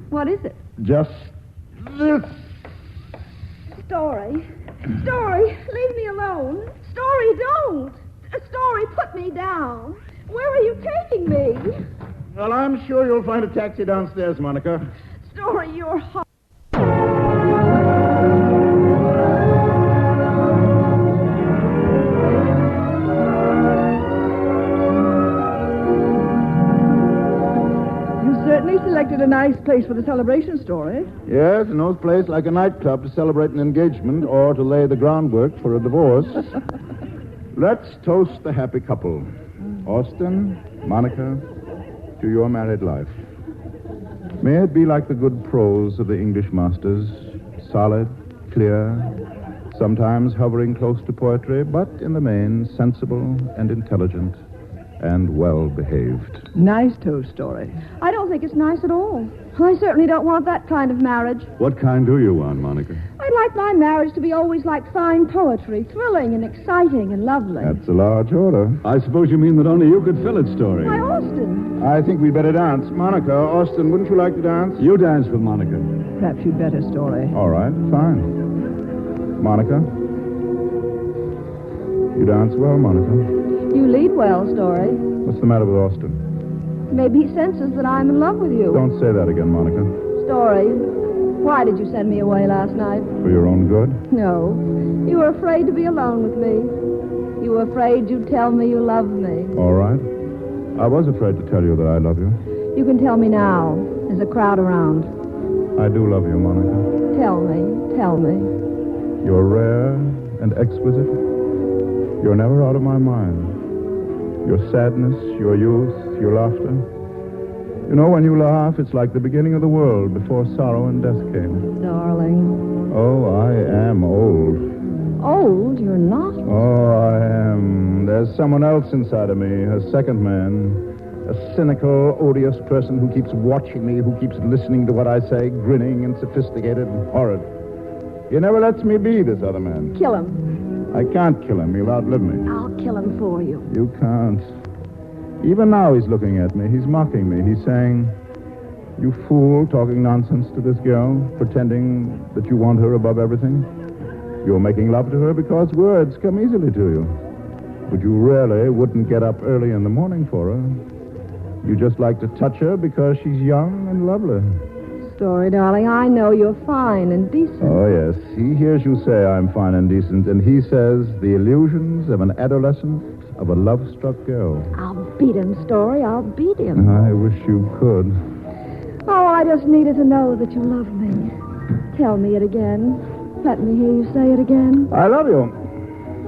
Speaker 5: What is it?
Speaker 4: Just this.
Speaker 5: Story. Story, leave me alone. Story, don't. Story, put me down. Where are you taking me?
Speaker 4: Well, I'm sure you'll find a taxi downstairs, Monica.
Speaker 5: Story, you're hot.
Speaker 3: Certainly selected a nice place for the celebration, Story.
Speaker 4: Yes, a nice place like a nightclub to celebrate an engagement or to lay the groundwork for a divorce. Let's toast the happy couple. Austin, Monica, to your married life. May it be like the good prose of the English masters, solid, clear, sometimes hovering close to poetry, but in the main sensible and intelligent and well-behaved.
Speaker 3: Nice toast, Story.
Speaker 5: I don't think it's nice at all. I certainly don't want that kind of marriage.
Speaker 9: What kind do you want, Monica?
Speaker 5: I'd like my marriage to be always like fine poetry, thrilling and exciting and lovely.
Speaker 4: That's a large order.
Speaker 9: I suppose you mean that only you could fill it, Story.
Speaker 5: Why, Austin?
Speaker 4: I think we'd better dance. Monica, Austin, wouldn't you like to dance?
Speaker 9: You dance with Monica.
Speaker 3: Perhaps you'd better, Story.
Speaker 4: All right, fine. Monica? You dance well, Monica.
Speaker 5: You lead well, Story.
Speaker 4: What's the matter with Austin?
Speaker 5: Maybe he senses that I'm in love with you.
Speaker 4: Don't say that again, Monica.
Speaker 5: Story, why did you send me away last night?
Speaker 4: For your own good?
Speaker 5: No. You were afraid to be alone with me. You were afraid you'd tell me you loved me.
Speaker 4: All right. I was afraid to tell you that I love you.
Speaker 5: You can tell me now. There's a crowd around.
Speaker 4: I do love you, Monica.
Speaker 5: Tell me. Tell me.
Speaker 4: You're rare and exquisite. You're never out of my mind. Your sadness, your youth, your laughter. You know, when you laugh, it's like the beginning of the world before sorrow and death came.
Speaker 5: Darling.
Speaker 4: Oh, I am old.
Speaker 5: Old? You're not?
Speaker 4: Oh, I am. There's someone else inside of me, a second man. A cynical, odious person who keeps watching me, who keeps listening to what I say, grinning and sophisticated and horrid. He never lets me be this other man.
Speaker 5: Kill him.
Speaker 4: I can't kill him. He'll outlive me.
Speaker 5: I'll kill him for you.
Speaker 4: You can't. Even now he's looking at me. He's mocking me. He's saying, "You fool, talking nonsense to this girl, pretending that you want her above everything. You're making love to her because words come easily to you. But you really wouldn't get up early in the morning for her. You just like to touch her because she's young and lovely."
Speaker 5: Story, darling, I know you're fine and decent.
Speaker 4: Oh, yes. He hears you say I'm fine and decent, and he says the illusions of an adolescent, of a love-struck girl.
Speaker 5: I'll beat him, Story. I'll beat him.
Speaker 4: I wish you could.
Speaker 5: Oh, I just needed to know that you love me. Tell me it again. Let me hear you say it again.
Speaker 4: I love you.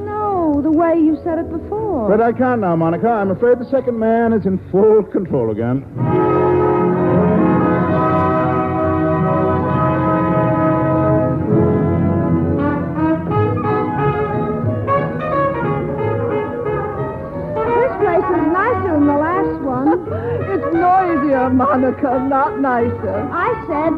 Speaker 5: No, the way you said it before.
Speaker 4: But I can't now, Monica. I'm afraid the second man is in full control again.
Speaker 5: This place is nicer than the
Speaker 3: noisier, Monica, not nicer.
Speaker 5: I said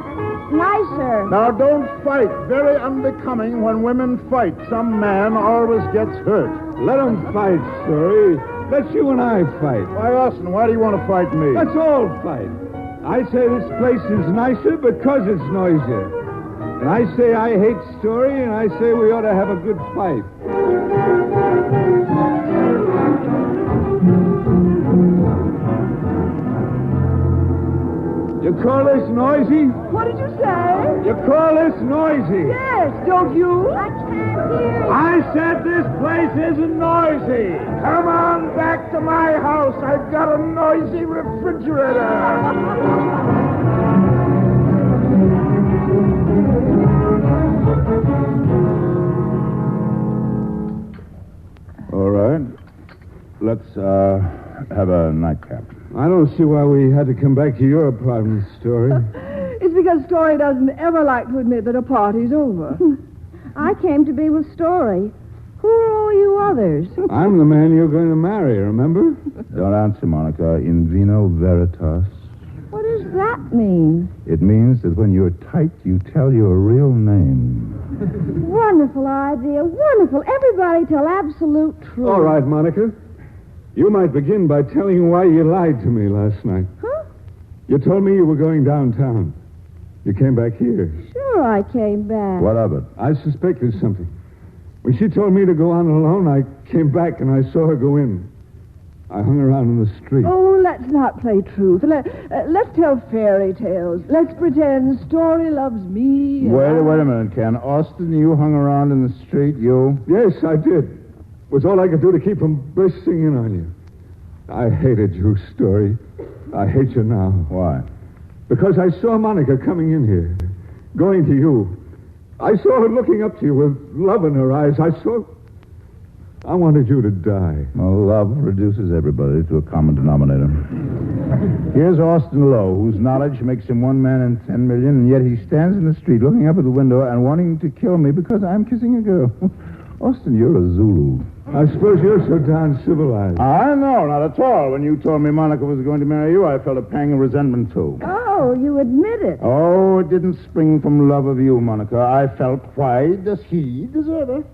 Speaker 5: nicer.
Speaker 4: Now, don't fight. Very unbecoming when women fight. Some man always gets hurt.
Speaker 10: Let them fight, Story. Let you and I fight.
Speaker 4: Why, Austin, why do you want to fight me?
Speaker 10: Let's all fight. I say this place is nicer because it's noisier. And I say I hate Story, and I say we ought to have a good fight. You call this noisy?
Speaker 3: What did you say?
Speaker 10: You call this noisy?
Speaker 3: Yes, don't you?
Speaker 5: I can't hear you.
Speaker 10: I said this place isn't noisy.
Speaker 4: Come on back to my house. I've got a noisy refrigerator. All right. Let's have a nightcap.
Speaker 10: I don't see why we had to come back to your apartment, Story.
Speaker 3: It's because Story doesn't ever like to admit that a party's over.
Speaker 5: I came to be with Story. Who are all you others?
Speaker 10: I'm the man you're going to marry, remember?
Speaker 4: Don't answer, Monica. In vino veritas.
Speaker 5: What does that mean?
Speaker 4: It means that when you're tight, you tell your real name.
Speaker 5: Wonderful idea. Wonderful. Everybody tell absolute truth.
Speaker 10: All right, Monica. You might begin by telling why you lied to me last night.
Speaker 5: Huh?
Speaker 10: You told me you were going downtown. You came back here.
Speaker 5: Sure, I came back.
Speaker 4: What of it?
Speaker 10: I suspected something. When she told me to go on alone, I came back and I saw her go in. I hung around in the street.
Speaker 3: Oh, let's not play truth. Let's tell fairy tales. Let's pretend Story loves me.
Speaker 4: Wait a minute, Ken. Austin, you hung around in the street, you?
Speaker 10: Yes, I did. It was all I could do to keep from bursting in on you. I hated you, Story. I hate you now.
Speaker 4: Why?
Speaker 10: Because I saw Monica coming in here, going to you. I saw her looking up to you with love in her eyes. I wanted you to die.
Speaker 4: Well, love reduces everybody to a common denominator. Here's Austin Lowe, whose knowledge makes him one man in 10 million, and yet he stands in the street looking up at the window and wanting to kill me because I'm kissing a girl. Austin, you're a Zulu.
Speaker 10: I suppose you're so darn civilized.
Speaker 4: I know, not at all. When you told me Monica was going to marry you, I felt a pang of resentment, too.
Speaker 5: Oh, you admit it.
Speaker 4: Oh, it didn't spring from love of you, Monica. I felt, why does he deserve her?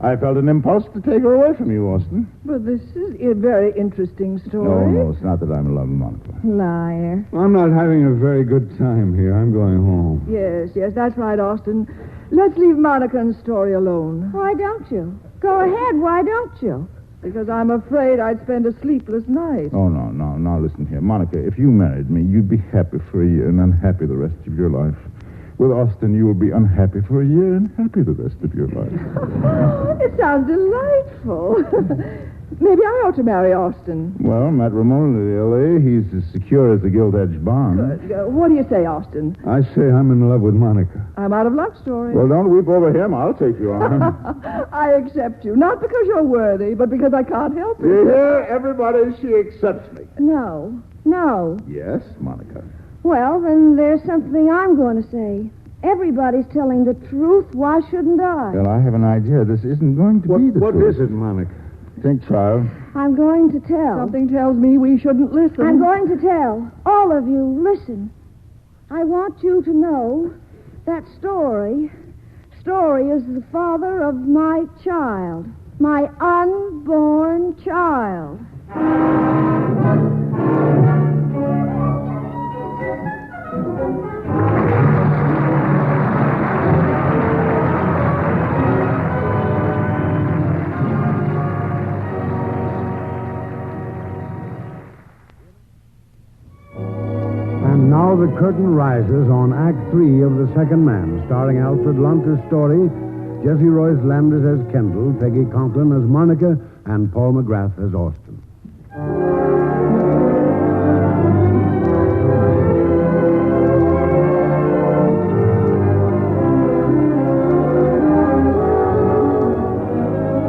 Speaker 4: I felt an impulse to take her away from you, Austin.
Speaker 3: But this is a very interesting story.
Speaker 4: No, it's not that I'm in love with Monica.
Speaker 5: Liar.
Speaker 10: I'm not having a very good time here. I'm going home.
Speaker 3: Yes, that's right, Austin. Let's leave Monica and Story alone.
Speaker 5: Why don't you? Go ahead, why don't you?
Speaker 3: Because I'm afraid I'd spend a sleepless night.
Speaker 4: Oh, no. Now, listen here. Monica, if you married me, you'd be happy for a year and unhappy the rest of your life. With Austin, you will be unhappy for a year and happy the rest of your life.
Speaker 3: It sounds delightful. Maybe I ought to marry Austin.
Speaker 4: Well, matrimonially, he's as secure as the gilt-edged bond.
Speaker 3: Good. What do you say, Austin?
Speaker 10: I say I'm in love with Monica.
Speaker 3: I'm out of luck, Story.
Speaker 4: Well, don't weep over him. I'll take you on.
Speaker 3: I accept you. Not because you're worthy, but because I can't help it.
Speaker 4: You hear? Everybody, she accepts me.
Speaker 5: No.
Speaker 4: Yes, Monica.
Speaker 5: Well, then there's something I'm going to say. Everybody's telling the truth. Why shouldn't I?
Speaker 4: Well, I have an idea. This isn't going to be the
Speaker 10: What
Speaker 4: truth.
Speaker 10: is it, Monica?
Speaker 4: Think, child.
Speaker 5: I'm going to tell.
Speaker 3: Something tells me we shouldn't listen.
Speaker 5: I'm going to tell. All of you, listen. I want you to know that Story is the father of my child. My unborn child.
Speaker 1: And now the curtain rises on Act 3 of The Second Man, starring Alfred Lunt as Story, Jesse Royce Landis as Kendall, Peggy Conklin as Monica, and Paul McGrath as Austin.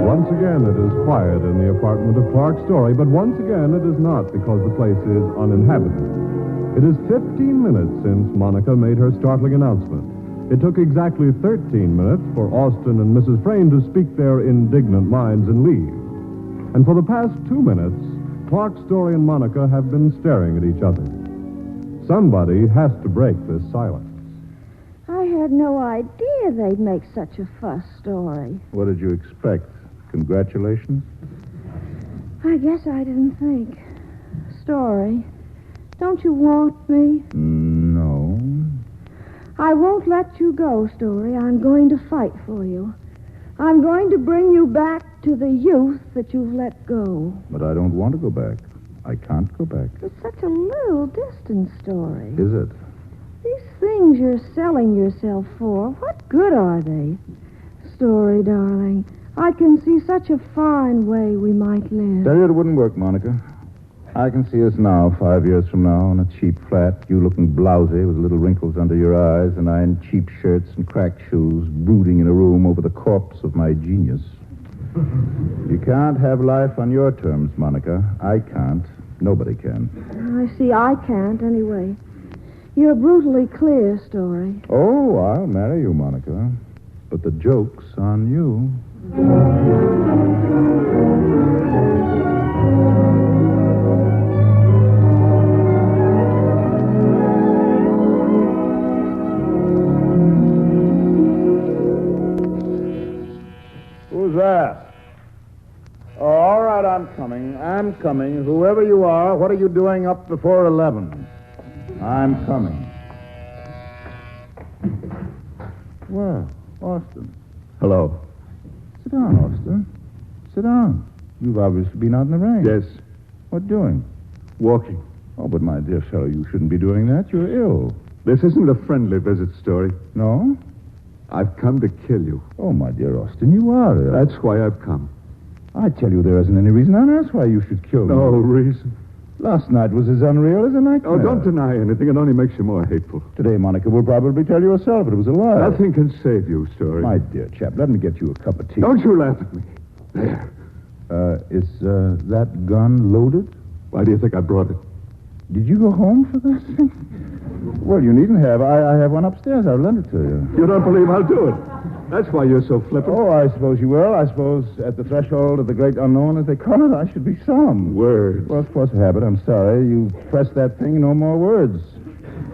Speaker 2: Once again, it is quiet in the apartment of Clark Story, but once again, it is not because the place is uninhabited. It is 15 minutes since Monica made her startling announcement. It took exactly 13 minutes for Austin and Mrs. Frayne to speak their indignant minds and leave. And for the past 2 minutes, Clark Story and Monica have been staring at each other. Somebody has to break this silence.
Speaker 5: I had no idea they'd make such a fuss story.
Speaker 4: What did you expect? Congratulations?
Speaker 5: I guess I didn't think. Story. Don't you want me?
Speaker 4: No.
Speaker 5: I won't let you go, Story. I'm going to fight for you. I'm going to bring you back to the youth that you've let go.
Speaker 4: But I don't want to go back. I can't go back.
Speaker 5: It's such a little distant Story.
Speaker 4: Is it?
Speaker 5: These things you're selling yourself for, what good are they? Story, darling, I can see such a fine way we might live.
Speaker 4: Tell you it wouldn't work, Monica. I can see us now, 5 years from now, in a cheap flat, you looking blousy with little wrinkles under your eyes, and I in cheap shirts and cracked shoes, brooding in a room over the corpse of my genius. You can't have life on your terms, Monica. I can't. Nobody can.
Speaker 5: I see I can't, anyway. You're brutally clear, Story.
Speaker 4: Oh, I'll marry you, Monica. But the joke's on you. Who's that? Oh, all right, I'm coming. I'm coming. Whoever you are, what are you doing up before 11? I'm coming. Well, Austin.
Speaker 10: Hello.
Speaker 4: Sit down, Austin. Sit down. You've obviously been out in the rain.
Speaker 10: Yes.
Speaker 4: What doing?
Speaker 10: Walking.
Speaker 4: Oh, but my dear fellow, you shouldn't be doing that. You're ill.
Speaker 10: This isn't a friendly visit, Story.
Speaker 4: No?
Speaker 10: I've come to kill you.
Speaker 4: Oh, my dear Austin, you are ill.
Speaker 10: That's why I've come.
Speaker 4: I tell you, there isn't any reason on earth why you should kill me.
Speaker 10: No reason.
Speaker 4: Last night was as unreal as a nightmare.
Speaker 10: Oh, don't deny anything. It only makes you more hateful.
Speaker 4: Today, Monica will probably tell you herself it was a lie.
Speaker 10: Nothing can save you, Story.
Speaker 4: My dear chap, let me get you a cup of tea.
Speaker 10: Don't you laugh at me. There.
Speaker 4: Is that gun loaded?
Speaker 10: Why do you think I brought it?
Speaker 4: Did you go home for that thing? Well, you needn't have. I have one upstairs. I'll lend it to you.
Speaker 10: You don't believe I'll do it. That's why you're so flippant.
Speaker 4: Oh, I suppose you will. I suppose at the threshold of the great unknown, as they call it, I should be some.
Speaker 10: Words.
Speaker 4: Well, of course, habit. I'm sorry. You pressed that thing, no more words.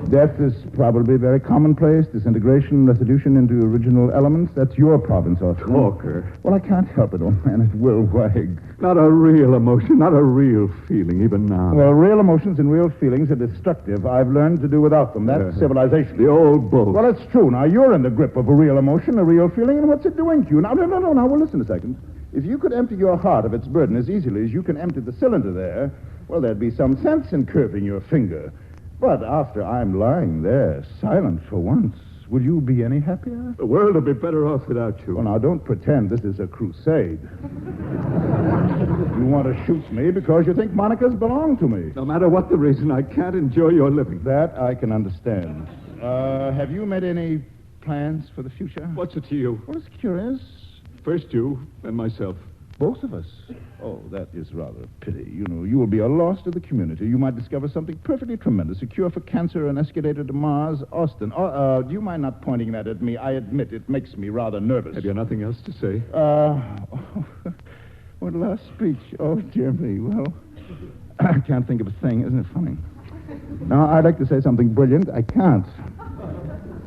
Speaker 4: Death is probably very commonplace. Disintegration, restitution into original elements. That's your province, Austin.
Speaker 10: Talker.
Speaker 4: Well, I can't help it, old man. It will wag.
Speaker 10: Not a real emotion, not a real feeling, even now.
Speaker 4: Well, real emotions and real feelings are destructive. I've learned to do without them. That's civilization.
Speaker 10: The old bull.
Speaker 4: Well, it's true. Now, you're in the grip of a real emotion, a real feeling, and what's it doing to you? Now, no. Now, well, listen a second. If you could empty your heart of its burden as easily as you can empty the cylinder there, well, there'd be some sense in curving your finger. But after I'm lying there, silent for once, would you be any happier?
Speaker 10: The world would be better off without you.
Speaker 4: Well, now, don't pretend this is a crusade. You want to shoot me because you think Monica's belong to me.
Speaker 10: No matter what the reason, I can't enjoy your living.
Speaker 4: That I can understand. Have you made any plans for the future?
Speaker 10: What's it to you?
Speaker 4: Well, it's curious.
Speaker 10: First you, then myself.
Speaker 4: Both of us. Oh, that is rather a pity. You know, you will be a loss to the community. You might discover something perfectly tremendous, a cure for cancer, an escalator to Mars. Austin, do you mind not pointing that at me? I admit it makes me rather nervous.
Speaker 10: Have you nothing else to say?
Speaker 4: What last speech? Oh, dear me. Well, I can't think of a thing. Isn't it funny? Now, I'd like to say something brilliant. I can't.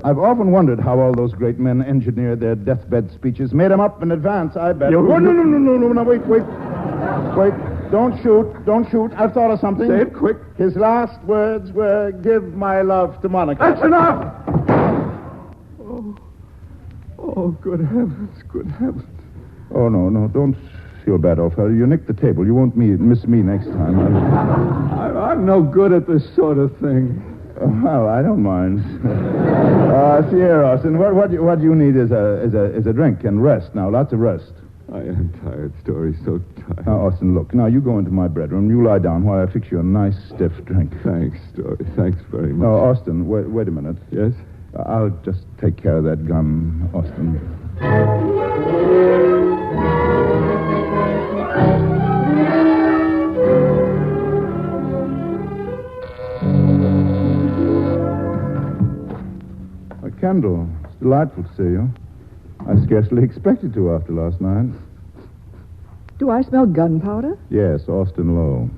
Speaker 4: I've often wondered how all those great men engineered their deathbed speeches. Made them up in advance, I bet. No, wait. Wait, don't shoot. I've thought of something.
Speaker 10: Say it quick.
Speaker 4: His last words were, give my love to Monica.
Speaker 10: That's enough! Oh, good heavens.
Speaker 4: Oh, no, don't feel bad, old fellow. You nicked the table. You won't miss me next time.
Speaker 10: I'm no good at this sort of thing.
Speaker 4: Well, I don't mind. See here, Austin. What you need is a drink and rest. Now, lots of rest.
Speaker 10: I am tired, Story. So tired.
Speaker 4: Now, Austin, look. Now, you go into my bedroom. You lie down while I fix you a nice stiff drink.
Speaker 10: Thanks, Story. Thanks very much.
Speaker 4: No, Austin, wait a minute.
Speaker 10: Yes?
Speaker 4: I'll just take care of that gun, Austin. Kendall, it's delightful to see you. I scarcely expected to after last night.
Speaker 3: Do I smell gunpowder?
Speaker 4: Yes, Austin Lowe.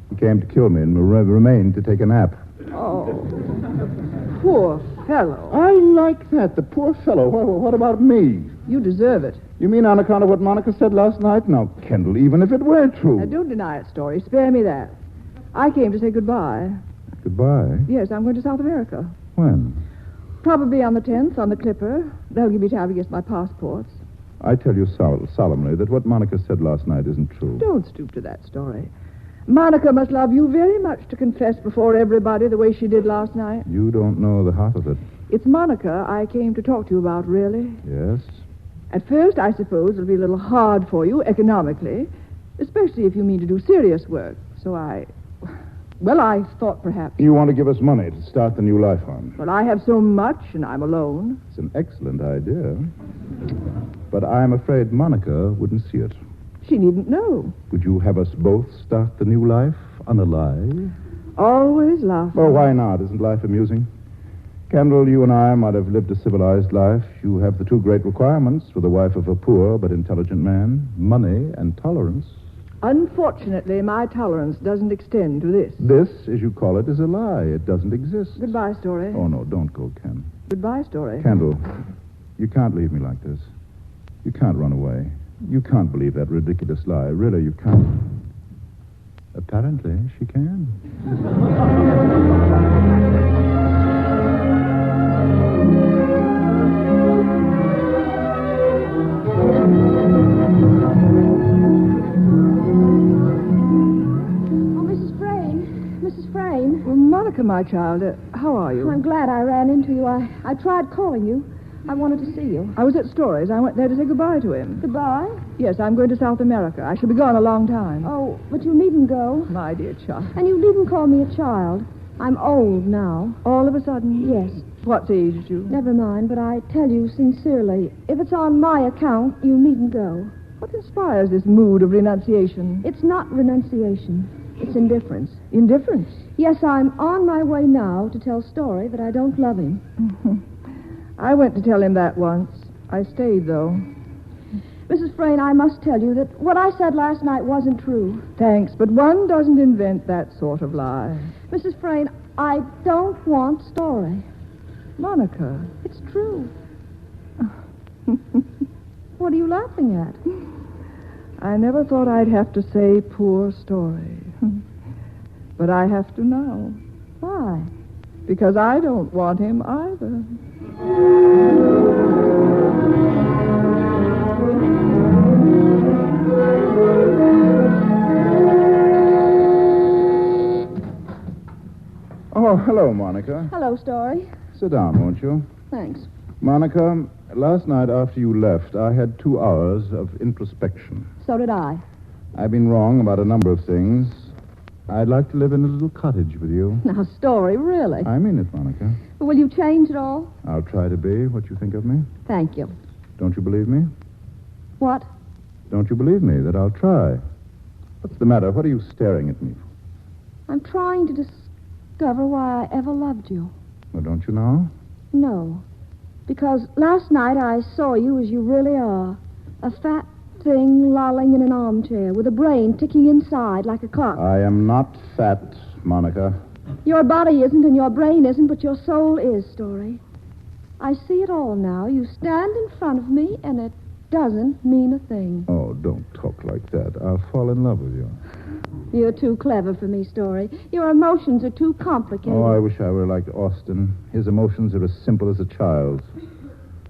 Speaker 4: He came to kill me and remained to take a nap.
Speaker 3: Oh, poor fellow.
Speaker 4: I like that. The poor fellow. What about me?
Speaker 3: You deserve it.
Speaker 4: You mean on account of what Monica said last night? Now, Kendall, even if it were true.
Speaker 3: Now, don't deny it, Story. Spare me that. I came to say goodbye.
Speaker 4: Goodbye.
Speaker 3: Yes, I'm going to South America.
Speaker 4: When?
Speaker 3: Probably on the 10th, on the Clipper. They'll give me time to get my passports.
Speaker 4: I tell you solemnly that what Monica said last night isn't true.
Speaker 3: Don't stoop to that, Story. Monica must love you very much to confess before everybody the way she did last night.
Speaker 4: You don't know the half of it.
Speaker 3: It's Monica I came to talk to you about, really.
Speaker 4: Yes?
Speaker 3: At first, I suppose it'll be a little hard for you economically, especially if you mean to do serious work. So I thought perhaps...
Speaker 4: You want to give us money to start the new life on.
Speaker 3: Well, I have so much, and I'm alone.
Speaker 4: It's an excellent idea. But I'm afraid Monica wouldn't see it.
Speaker 3: She needn't know.
Speaker 4: Would you have us both start the new life on a lie?
Speaker 3: Always laughing.
Speaker 4: Well, why not? Isn't life amusing? Kendall, you and I might have lived a civilized life. You have the two great requirements for the wife of a poor but intelligent man, money and tolerance.
Speaker 3: Unfortunately, my tolerance doesn't extend to this.
Speaker 4: This, as you call it, is a lie. It doesn't exist.
Speaker 3: Goodbye, Story.
Speaker 4: Oh, no, don't go, Ken.
Speaker 3: Goodbye, Story.
Speaker 4: Kendall, you can't leave me like this. You can't run away. You can't believe that ridiculous lie. Really, you can't. Apparently, she can.
Speaker 5: Mrs. Frayne.
Speaker 3: Well, Monica, my child, how are you?
Speaker 5: I'm glad I ran into you. I tried calling you. I wanted to see you.
Speaker 3: I was at Story's. I went there to say goodbye to him.
Speaker 5: Goodbye?
Speaker 3: Yes, I'm going to South America. I shall be gone a long time.
Speaker 5: Oh, but you needn't go.
Speaker 3: My dear child.
Speaker 5: And you needn't call me a child. I'm old now.
Speaker 3: All of a sudden?
Speaker 5: Yes.
Speaker 3: What aged you?
Speaker 5: Never mind, but I tell you sincerely, if it's on my account, you needn't go.
Speaker 3: What inspires this mood of renunciation?
Speaker 5: It's not renunciation. It's indifference.
Speaker 3: Indifference?
Speaker 5: Yes, I'm on my way now to tell Story that I don't love him.
Speaker 3: I went to tell him that once. I stayed, though.
Speaker 5: Mrs. Frayne, I must tell you that what I said last night wasn't true.
Speaker 3: Thanks, but one doesn't invent that sort of lie.
Speaker 5: Mrs. Frayne, I don't want Story.
Speaker 3: Monica.
Speaker 5: It's true. What are you laughing at?
Speaker 3: I never thought I'd have to say poor Story. But I have to now.
Speaker 5: Why?
Speaker 3: Because I don't want him either.
Speaker 4: Oh, hello, Monica.
Speaker 5: Hello, Story.
Speaker 4: Sit down, won't you?
Speaker 5: Thanks.
Speaker 4: Monica, last night after you left, I had 2 hours of introspection.
Speaker 5: So did I.
Speaker 4: I've been wrong about a number of things. I'd like to live in a little cottage with you.
Speaker 5: Now, Story, really?
Speaker 4: I mean it, Monica.
Speaker 5: Will you change it all?
Speaker 4: I'll try to be what you think of me.
Speaker 5: Thank you.
Speaker 4: Don't you believe me?
Speaker 5: What?
Speaker 4: Don't you believe me that I'll try? What's the matter? What are you staring at me for?
Speaker 5: I'm trying to discover why I ever loved you.
Speaker 4: Well, don't you know?
Speaker 5: No. Because last night I saw you as you really are. A fat thing lolling in an armchair with a brain ticking inside like a clock.
Speaker 4: I am not fat, Monica.
Speaker 5: Your body isn't and your brain isn't, but your soul is, Story. I see it all now. You stand in front of me, and it doesn't mean a thing.
Speaker 4: Oh, don't talk like that. I'll fall in love with you.
Speaker 5: You're too clever for me, Story. Your emotions are too complicated.
Speaker 4: Oh, I wish I were like Austin. His emotions are as simple as a child's.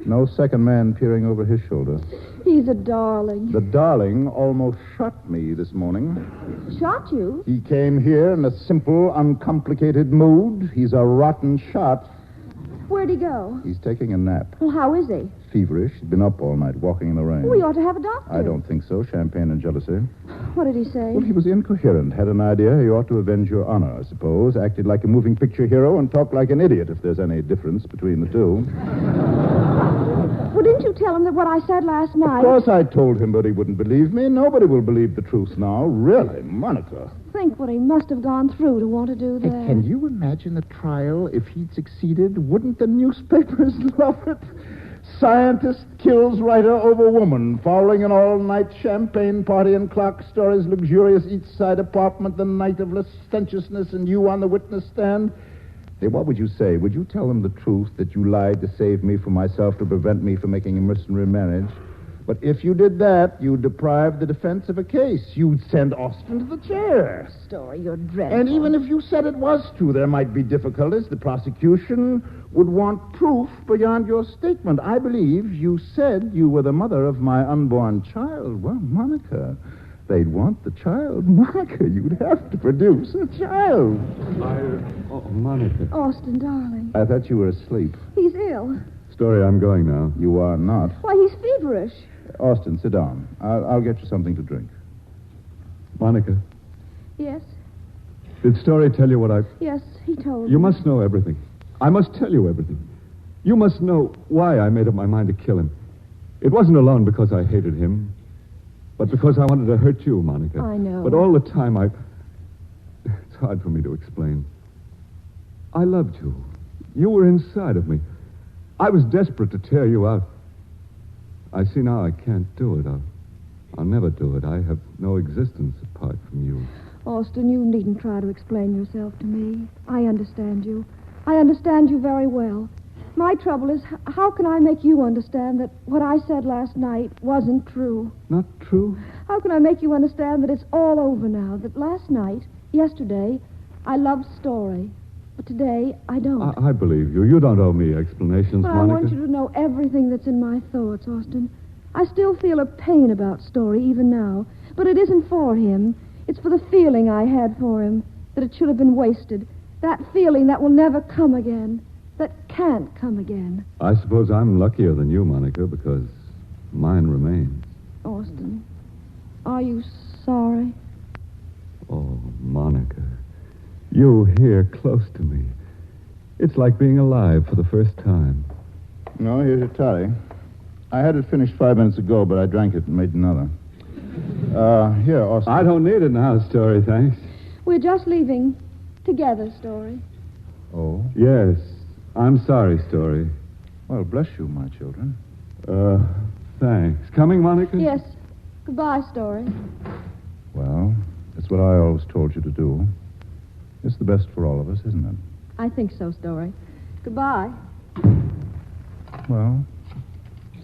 Speaker 4: No second man peering over his shoulder.
Speaker 5: He's a darling.
Speaker 4: The darling almost shot me this morning.
Speaker 5: Shot you?
Speaker 4: He came here in a simple, uncomplicated mood. He's a rotten shot.
Speaker 5: Where'd he go?
Speaker 4: He's taking a nap.
Speaker 5: Well, how is he?
Speaker 4: Feverish. He's been up all night walking in the rain.
Speaker 5: We ought to have a doctor.
Speaker 4: I don't think so. Champagne and jealousy.
Speaker 5: What did he say?
Speaker 4: Well, he was incoherent. Had an idea he ought to avenge your honor, I suppose. Acted like a moving picture hero and talked like an idiot, if there's any difference between the two.
Speaker 5: Well, didn't you tell him that what I said last night?
Speaker 4: Of course I told him, but he wouldn't believe me. Nobody will believe the truth now. Really, Monica.
Speaker 5: Think what he must have gone through to want to do that.
Speaker 4: Hey, can you imagine the trial if he'd succeeded? Wouldn't the newspapers love it? Scientist kills writer over woman, following an all-night champagne party in Clark Story's luxurious East Side apartment the night of licentiousness, and you on the witness stand. Hey, what would you say? Would you tell him the truth that you lied to save me from myself to prevent me from making a mercenary marriage? But if you did that, you'd deprive the defense of a case. You'd send Austin to the chair.
Speaker 5: Story, you're dreadful.
Speaker 4: And even if you said it was true, there might be difficulties. The prosecution would want proof beyond your statement. I believe you said you were the mother of my unborn child. Well, Monica, they'd want the child. Monica, you'd have to produce a child.
Speaker 9: Oh, Monica.
Speaker 5: Austin, darling.
Speaker 4: I thought you were asleep.
Speaker 5: He's ill.
Speaker 9: Story, I'm going now.
Speaker 4: You are not.
Speaker 5: Why, he's feverish.
Speaker 4: Austin, sit down. I'll get you something to drink.
Speaker 9: Monica,
Speaker 5: Yes,
Speaker 9: did Story tell you what I...
Speaker 5: yes, he told
Speaker 9: You
Speaker 5: me.
Speaker 9: must know everything. I must tell you everything. You must know why I made up my mind to kill him. It wasn't alone because I hated him, but because I wanted to hurt you, Monica.
Speaker 5: I know.
Speaker 9: But all the time It's hard for me to explain. I loved you. You were inside of me. I was desperate to tear you out. I see now I can't do it. I'll never do it. I have no existence apart from you.
Speaker 5: Austin, you needn't try to explain yourself to me. I understand you. I understand you very well. My trouble is, how can I make you understand that what I said last night wasn't true?
Speaker 9: Not true?
Speaker 5: How can I make you understand that it's all over now, that last night, yesterday, I loved Story, but today I don't?
Speaker 9: I believe you. You don't owe me explanations,
Speaker 5: But
Speaker 9: Monica.
Speaker 5: I want you to know everything that's in my thoughts, Austin. I still feel a pain about Story even now, but it isn't for him. It's for the feeling I had for him, that it should have been wasted. That feeling that will never come again, that can't come again.
Speaker 9: I suppose I'm luckier than you, Monica, because mine remains.
Speaker 5: Austin, are you sorry?
Speaker 9: Oh, Monica, you here close to me. It's like being alive for the first time.
Speaker 4: No, here's your toddy. I had it finished 5 minutes ago, but I drank it and made another. Here, Austin.
Speaker 9: I don't need it now, Story, thanks.
Speaker 5: We're just leaving together, Story.
Speaker 4: Oh?
Speaker 9: Yes, I'm sorry, Story.
Speaker 4: Well, bless you, my children.
Speaker 9: Thanks. Coming, Monica?
Speaker 5: Yes. Goodbye, Story.
Speaker 4: Well, it's what I always told you to do. It's the best for all of us, isn't it?
Speaker 5: I think so, Story. Goodbye.
Speaker 4: Well,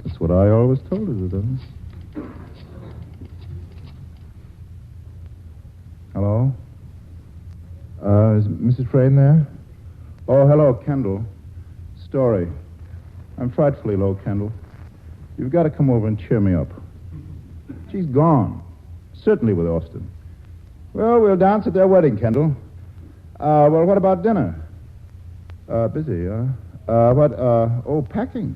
Speaker 4: that's what I always told her to do. Hello? Is Mrs. Frayne there? Oh, hello, Kendall. Story. I'm frightfully low, Kendall. You've got to come over and cheer me up. She's gone. Certainly with Austin. Well, we'll dance at their wedding, Kendall. Well, what about dinner? Busy, packing.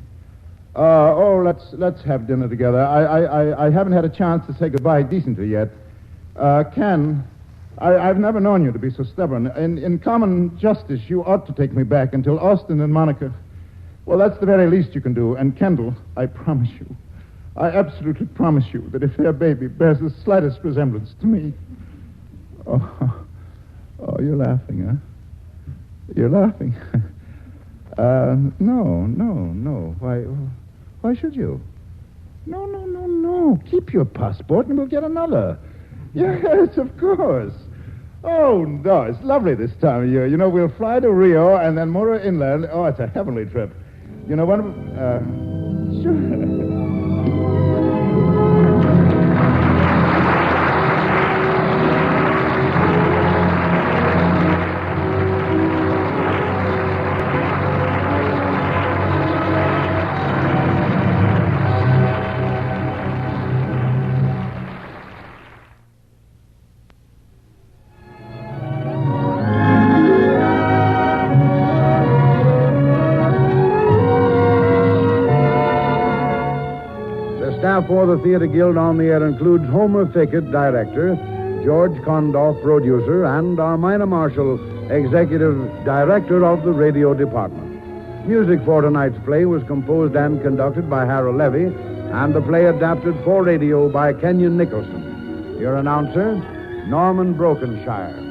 Speaker 4: Let's have dinner together. I haven't had a chance to say goodbye decently yet. Ken, I've never known you to be so stubborn. In common justice, you ought to take me back until Austin and Monica... Well, that's the very least you can do. And Kendall, I promise you, I absolutely promise you that if their baby bears the slightest resemblance to me... Oh, you're laughing, huh? You're laughing. No. Why should you? No. Keep your passport and we'll get another. Yes, of course. Oh, no, it's lovely this time of year. You know, we'll fly to Rio and then motor inland. Oh, it's a heavenly trip. You know, sure.
Speaker 1: Staff for the Theater Guild on the Air includes Homer Fickett, director, George Kondoff, producer, and Armina Marshall, executive director of the radio department. Music for tonight's play was composed and conducted by Harold Levy, and the play adapted for radio by Kenyon Nicholson. Your announcer, Norman Brokenshire.